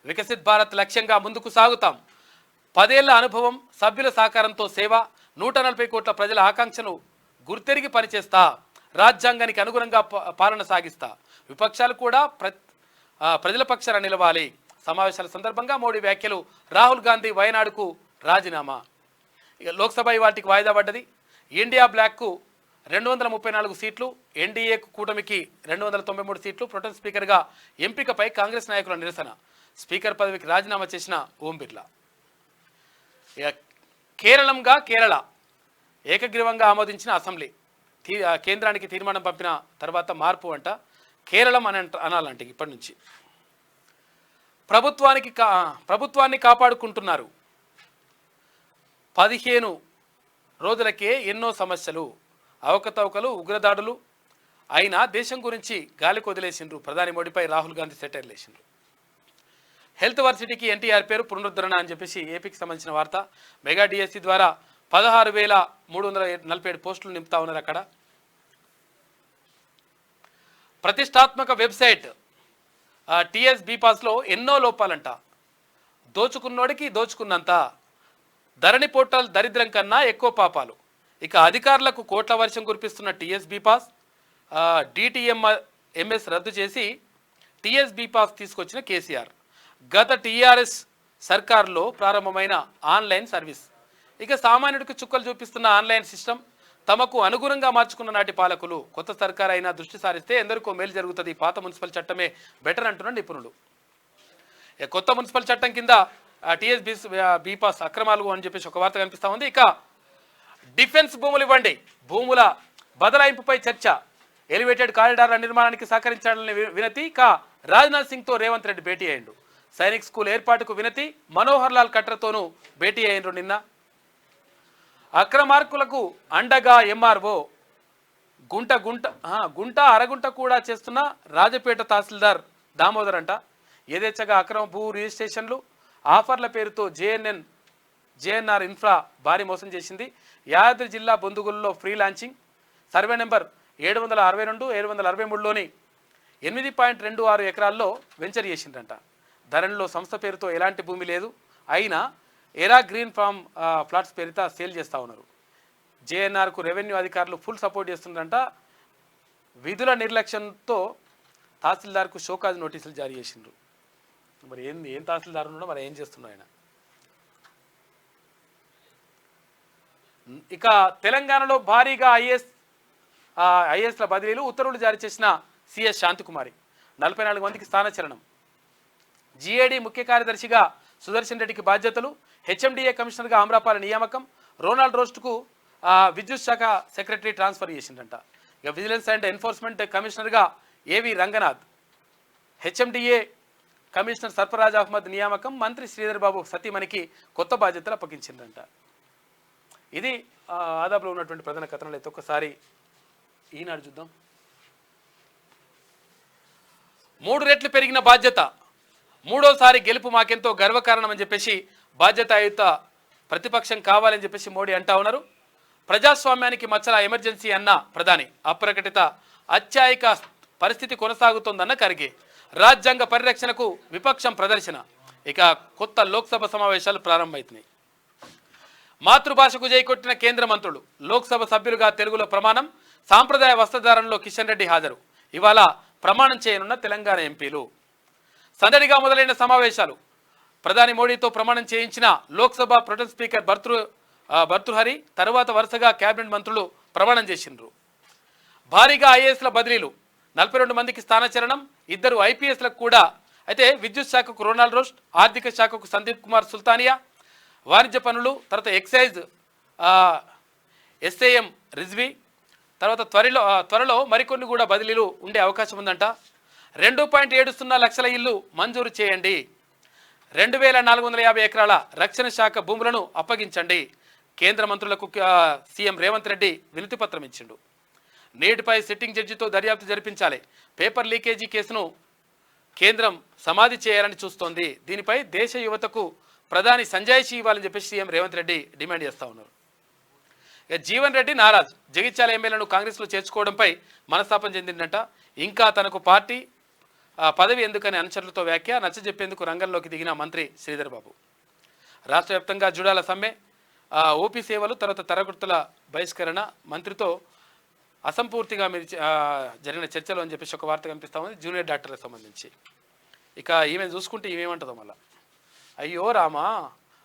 వికసిత్ భారత్ లక్ష్యంగా ముందుకు సాగుతాం. 10 ఏళ్ల అనుభవం, సభ్యుల సహకారంతో సేవ, 140 కోట్ల ప్రజల ఆకాంక్షను గుర్తెరిగి పనిచేస్తా, రాజ్యాంగానికి అనుగుణంగా పాలన సాగిస్తా, విపక్షాలు కూడా ప్రజల పక్షాన నిలవాలి. సమావేశాల సందర్భంగా మోడీ వ్యాఖ్యలు. రాహుల్ గాంధీ వయనాడుకు రాజీనామా. ఇక లోక్సభ ఇవాటికి వాయిదా పడ్డది. ఇండియా బ్లాక్కు 234 సీట్లు, ఎన్డీఏకు కూటమికి 293 సీట్లు. ప్రొటెం స్పీకర్గా ఎంపికపై కాంగ్రెస్ నాయకుల నిరసన. స్పీకర్ పదవికి రాజీనామా చేసిన ఓం బిర్లా. ఇక కేరళ ఏకగ్రీవంగా ఆమోదించిన అసెంబ్లీ. కేంద్రానికి తీర్మానం పంపిన తర్వాత మార్పు అంట. కేరళం అని అనాలంటే ఇప్పటి నుంచి. ప్రభుత్వాన్ని కాపాడుకుంటున్నారు. 15 రోజులకే ఎన్నో సమస్యలు, అవకతవకలు, ఉగ్రదాడులు అయినా దేశం గురించి గాలికి వదిలేసిండ్రు. ప్రధాని మోడీపై రాహుల్ గాంధీ సెటైర్లు వేసిండ్రు. హెల్త్ వర్సిటీకి ఎన్టీఆర్ పేరు పునరుద్ధరణ అని చెప్పేసి ఏపీకి సంబంధించిన వార్త. మెగా డిఎస్సి ద్వారా 16,347 పోస్టులు నింపుతా ఉన్నారు. అక్కడ ప్రతిష్టాత్మక వెబ్సైట్ టీఎస్ బీపాస్లో ఎన్నో లోపాలంట. దోచుకున్నోడికి దోచుకున్నంత. ధరణి పోర్టల్ దరిద్రం కన్నా ఎక్కువ పాపాలు. ఇక అధికారులకు కోట్ల వర్షం కురిపిస్తున్న టీఎస్ బీపాస్. DTMS రద్దు చేసి టీఎస్ బీపాస్ తీసుకొచ్చిన కేసీఆర్. గత టీఆర్ఎస్ సర్కార్లో ప్రారంభమైన ఆన్లైన్ సర్వీస్. ఇక సామాన్యుడికి చుక్కలు చూపిస్తున్న ఆన్లైన్ సిస్టమ్ తమకు అనుగుణంగా మార్చుకున్న నాటి పాలకులు. కొత్త సర్కార్ అయినా దృష్టి సారిస్తే ఎందరికో మేలు జరుగుతుంది. పాత మున్సిపల్ చట్టమే బెటర్ అంటున్న నిపుణులు. కొత్త మున్సిపల్ చట్టం కింద టీఎస్ బీపాస్ అక్రమాలు అని చెప్పేసి ఒక వార్త కనిపిస్తూ ఉంది. ఇక డిఫెన్స్ భూములు ఇవ్వండి, భూముల బదలాయింపుపై చర్చ. ఎలివేటెడ్ కారిడార్ల నిర్మాణానికి సహకరించాలని వినతి. ఇక రాజ్నాథ్ సింగ్తో రేవంత్ రెడ్డి భేటీ అయ్యిండు. సైనిక్ స్కూల్ ఏర్పాటుకు వినతి. మనోహర్ లాల్ ఖట్టర్తోనూ భేటీ అయ్యిండ్రు నిన్న. అక్రమార్కులకు అండగా ఎంఆర్ఓ. గుంట అరగుంట కూడా చేస్తున్న రాజపేట తహసీల్దార్ దామోదర్ అంట. యథేచ్ఛగా అక్రమ భూ రిజిస్ట్రేషన్లు, ఆఫర్ల పేరుతో జేఎన్ఆర్ ఇన్ఫ్రా భారీ మోసం చేసింది. యాదాద్రి జిల్లా బొందుగుల్లో ఫ్రీ లాంచింగ్. సర్వే నెంబర్ 762, 763లోని 8.26 ఎకరాల్లో వెంచర్ చేసిందంట. ధరణిలో సంస్థ పేరుతో ఎలాంటి భూమి లేదు. అయినా ఎరా గ్రీన్ ఫామ్ ఫ్లాట్స్ పేరిట సేల్ చేస్తూ ఉన్నారు. జేఎన్ఆర్కు రెవెన్యూ అధికారులు ఫుల్ సపోర్ట్ చేస్తున్నారంట. విధుల నిర్లక్ష్యంతో తహసీల్దార్కు షోకాజ్ నోటీసులు జారీ చేసిండ్రు. మరి ఏం తహసీల్దార్ ఉన్నాడో మరి ఏం చేస్తున్నాడు ఆయన. ఇక తెలంగాణలో భారీగా ఐఏఎస్ల బదిలీలు. ఉత్తర్వులు జారీ చేసిన సిఎస్ శాంతికుమారి. 44 మందికి స్థానచలనం. జిఏడి ముఖ్య కార్యదర్శిగా సుదర్శన్ రెడ్డికి బాధ్యతలు. హెచ్ఎండిఏ కమిషనర్గా ఆమ్రాపాల నియామకం. రోనాల్డ్ రోస్ట్కు విద్యుత్ శాఖ సెక్రటరీ ట్రాన్స్ఫర్ చేసిందంట. ఇక విజిలెన్స్ అండ్ ఎన్ఫోర్స్మెంట్ కమిషనర్గా ఏవి రంగనాథ్. హెచ్ఎండిఏ కమిషనర్ సర్ఫరాజ్ అహ్మద్ నియామకం. మంత్రి శ్రీధర్ బాబు సతీమణికి కొత్త బాధ్యతలు అప్పగించిందంట. ఇది ఆదాబ్లో ఉన్నటువంటి ప్రధాన కథనాలు. అయితే ఒక్కసారి ఈనాడు చూద్దాం. 3 రెట్లు పెరిగిన బాధ్యత, మూడోసారి గెలుపు మాకెంతో గర్వకారణం అని చెప్పేసి బాధ్యతాయుత ప్రతిపక్షం కావాలని చెప్పేసి మోడీ అంటా ఉన్నారు. ప్రజాస్వామ్యానికి మచ్చల ఎమర్జెన్సీ అన్న ప్రధాని. అప్రకటిత అత్యాయిక పరిస్థితి కొనసాగుతోందన్న ఖర్గే. రాజ్యాంగ పరిరక్షణకు విపక్షం ప్రదర్శన. ఇక కొత్త లోక్సభ సమావేశాలు ప్రారంభమవుతున్నాయి. మాతృభాషకు జైకొట్టిన కేంద్ర మంత్రులు. లోక్సభ సభ్యులుగా తెలుగులో ప్రమాణం. సాంప్రదాయ వస్త్రధారణలో కిషన్ రెడ్డి హాజరు. ఇవాళ ప్రమాణం చేయనున్న తెలంగాణ ఎంపీలు. సందడిగా మొదలైన సమావేశాలు. ప్రధాని మోడీతో ప్రమాణం చేయించిన లోక్సభ ప్రొటెం స్పీకర్ భర్తృహరి తర్వాత వరుసగా కేబినెట్ మంత్రులు ప్రమాణం చేసిండ్రు. భారీగా ఐఏఎస్ల బదిలీలు 42 మందికి స్థానచలనం, 2 ఐపీఎస్లకు కూడా. అయితే విద్యుత్ శాఖకు రొనాల్డ్ రోస్ట్, ఆర్థిక శాఖకు సందీప్ కుమార్ సుల్తానియా, వాణిజ్య పనులు తర్వాత ఎక్సైజ్ ఎస్ఏఎం రిజ్వీ, తర్వాత త్వరలో మరికొన్ని కూడా బదిలీలు ఉండే అవకాశం ఉందంట. 2.70 లక్షల ఇల్లు మంజూరు చేయండి, 2450 ఎకరాల రక్షణ శాఖ భూములను అప్పగించండి. కేంద్ర మంత్రులకు సీఎం రేవంత్ రెడ్డి వినతి పత్రం ఇచ్చిండు. నీటిపై సిట్టింగ్ జడ్జితో దర్యాప్తు జరిపించాలి, పేపర్ లీకేజీ కేసును కేంద్రం సమాధి చేయాలని చూస్తోంది. దీనిపై దేశ యువతకు ప్రధాని సంజాయిషి ఇవ్వాలని చెప్పేసి సీఎం రేవంత్ రెడ్డి డిమాండ్ చేస్తూ ఉన్నారు. ఇక జీవన్ రెడ్డి నారాజ్, జగిత్యాల ఎమ్మెల్యేలను కాంగ్రెస్లో చేర్చుకోవడంపై మనస్తాపం చెందిందంట. ఇంకా తనకు పార్టీ పదవి ఎందుకని అనుచరులతో వ్యాఖ్య, నచ్చజెప్పేందుకు రంగంలోకి దిగిన మంత్రి శ్రీధర్ బాబు. రాష్ట్ర వ్యాప్తంగా జుడాల సమ్మె, ఓపీ సేవలు తర్వాత తరగతుల బహిష్కరణ, మంత్రితో అసంపూర్తిగా జరిగిన చర్చలు అని చెప్పేసి ఒక వార్త కనిపిస్తూ ఉంది జూనియర్ డాక్టర్లకు సంబంధించి. ఇక ఈమె చూసుకుంటే ఈమెమంటుందో మళ్ళీ, అయ్యో రామా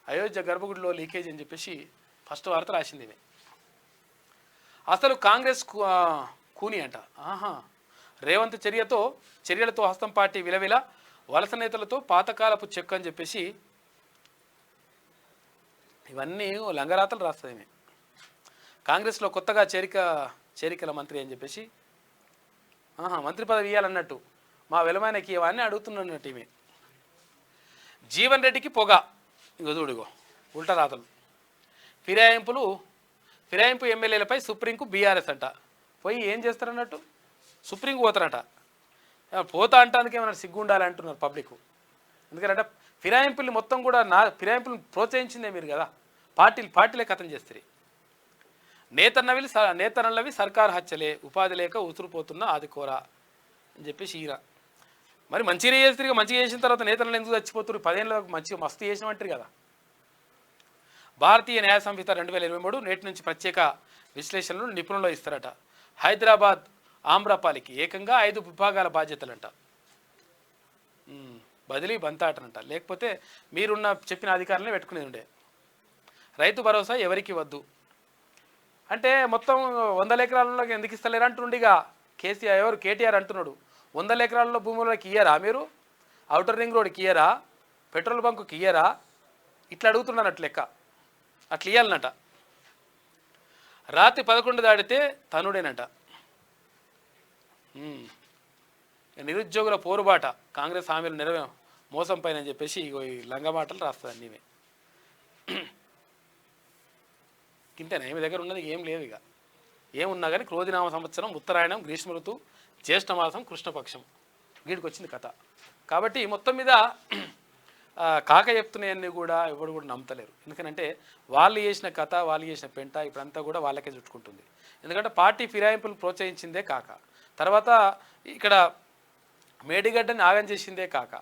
అయోధ్య గర్భగుడిలో లీకేజ్ అని చెప్పేసి ఫస్ట్ వార్త రాసింది ఈమె. అసలు కాంగ్రెస్ కూని అంట. రేవంత్ చర్యలతో హస్తం పార్టీ విలవిల, వలస నేతలతో పాతకాలపు చెక్ అని చెప్పేసి ఇవన్నీ లంగరాతలు రాస్తుంది ఈమె. కాంగ్రెస్లో కొత్తగా చేరికల మంత్రి అని చెప్పేసి మంత్రి పదవి ఇవ్వాలన్నట్టు మా వెలమాయనకి ఇవన్నీ అడుగుతున్నట్టు ఈమె. జీవన్ రెడ్డికి పొగ, ఇగో ఉల్టా రాతలు. ఫిరాయింపు ఎమ్మెల్యేలపై సుప్రీంకు బీఆర్ఎస్ అంట. పోయి ఏం చేస్తారన్నట్టు సుప్రీంకు పోతారంట. పోతా అంటానికి ఏమన్నా సిగ్గు ఉండాలి అంటున్నారు పబ్లిక్. ఎందుకంటే ఫిరాయింపుల్ని మొత్తం కూడా ఫిరాయింపులను ప్రోత్సహించిందే మీరు కదా, పార్టీలే కథం చేస్తారు. నేతన్నవి సర్కారు హత్యలే, ఉపాధి లేక ఉసురుపోతున్న ఆదుకోరా అని చెప్పేసి ఈయన. మరి మంచిగా చేస్తారు, మంచిగా చేసిన తర్వాత నేతలను ఎందుకు చచ్చిపోతున్నారు? 10 ఏళ్ళ మంచిగా మస్తు చేసినమంటారు కదా. భారతీయ న్యాయ సంహిత 2023 నేటి నుంచి ప్రత్యేక విశ్లేషణలు నిపుణులు ఇస్తారట. హైదరాబాద్ ఆమ్రపాలికి ఏకంగా 5 విభాగాల బాధ్యతలంట. బదిలీ బంతాటనంట, లేకపోతే మీరున్న చెప్పిన అధికారులనే పెట్టుకునేది ఉండే. రైతు భరోసా ఎవరికి వద్దు అంటే మొత్తం 100 ఎకరాలలోకి ఎందుకు ఇస్తలేరు అంటుండిగా కేటీఆర్ అంటున్నాడు. 100 ఎకరాలలో భూములకి ఇయ్యరా మీరు? ఔటర్ రింగ్ రోడ్కి ఇయ్యరా? పెట్రోల్ బంకుకి ఇయ్యరా? ఇట్లా అడుగుతున్నానట్టు లెక్క, అట్లా ఇయ్యాలన్నట. రాత్రి 11 దాటితే తనుడేనట. నిరుద్యోగుల పోరుబాట, కాంగ్రెస్ హామీలు మోసం పైన చెప్పేసి ఈ లంగ మాటలు రాస్తుంది నీవే. తింటేనే మీ దగ్గర ఉన్నది ఏం లేవు. ఇక ఏమున్నా కానీ క్రోధినామ సంవత్సరం, ఉత్తరాయణం, గ్రీష్మ ఋతువు, జ్యేష్ఠమాసం, కృష్ణపక్షం, వీడికి వచ్చింది కథ. కాబట్టి మొత్తం మీద కాక చెప్తున్నాయన్నీ కూడా ఎవరు కూడా నమ్మతలేరు. ఎందుకంటే వాళ్ళు చేసిన కథ, వాళ్ళు చేసిన పెంట ఇప్పుడంతా కూడా వాళ్ళకే చుట్టుకుంటుంది. ఎందుకంటే పార్టీ ఫిరాయింపులు ప్రోత్సహించిందే కాక, తర్వాత ఇక్కడ మేడిగడ్డని ఆగం చేసిందే కాక,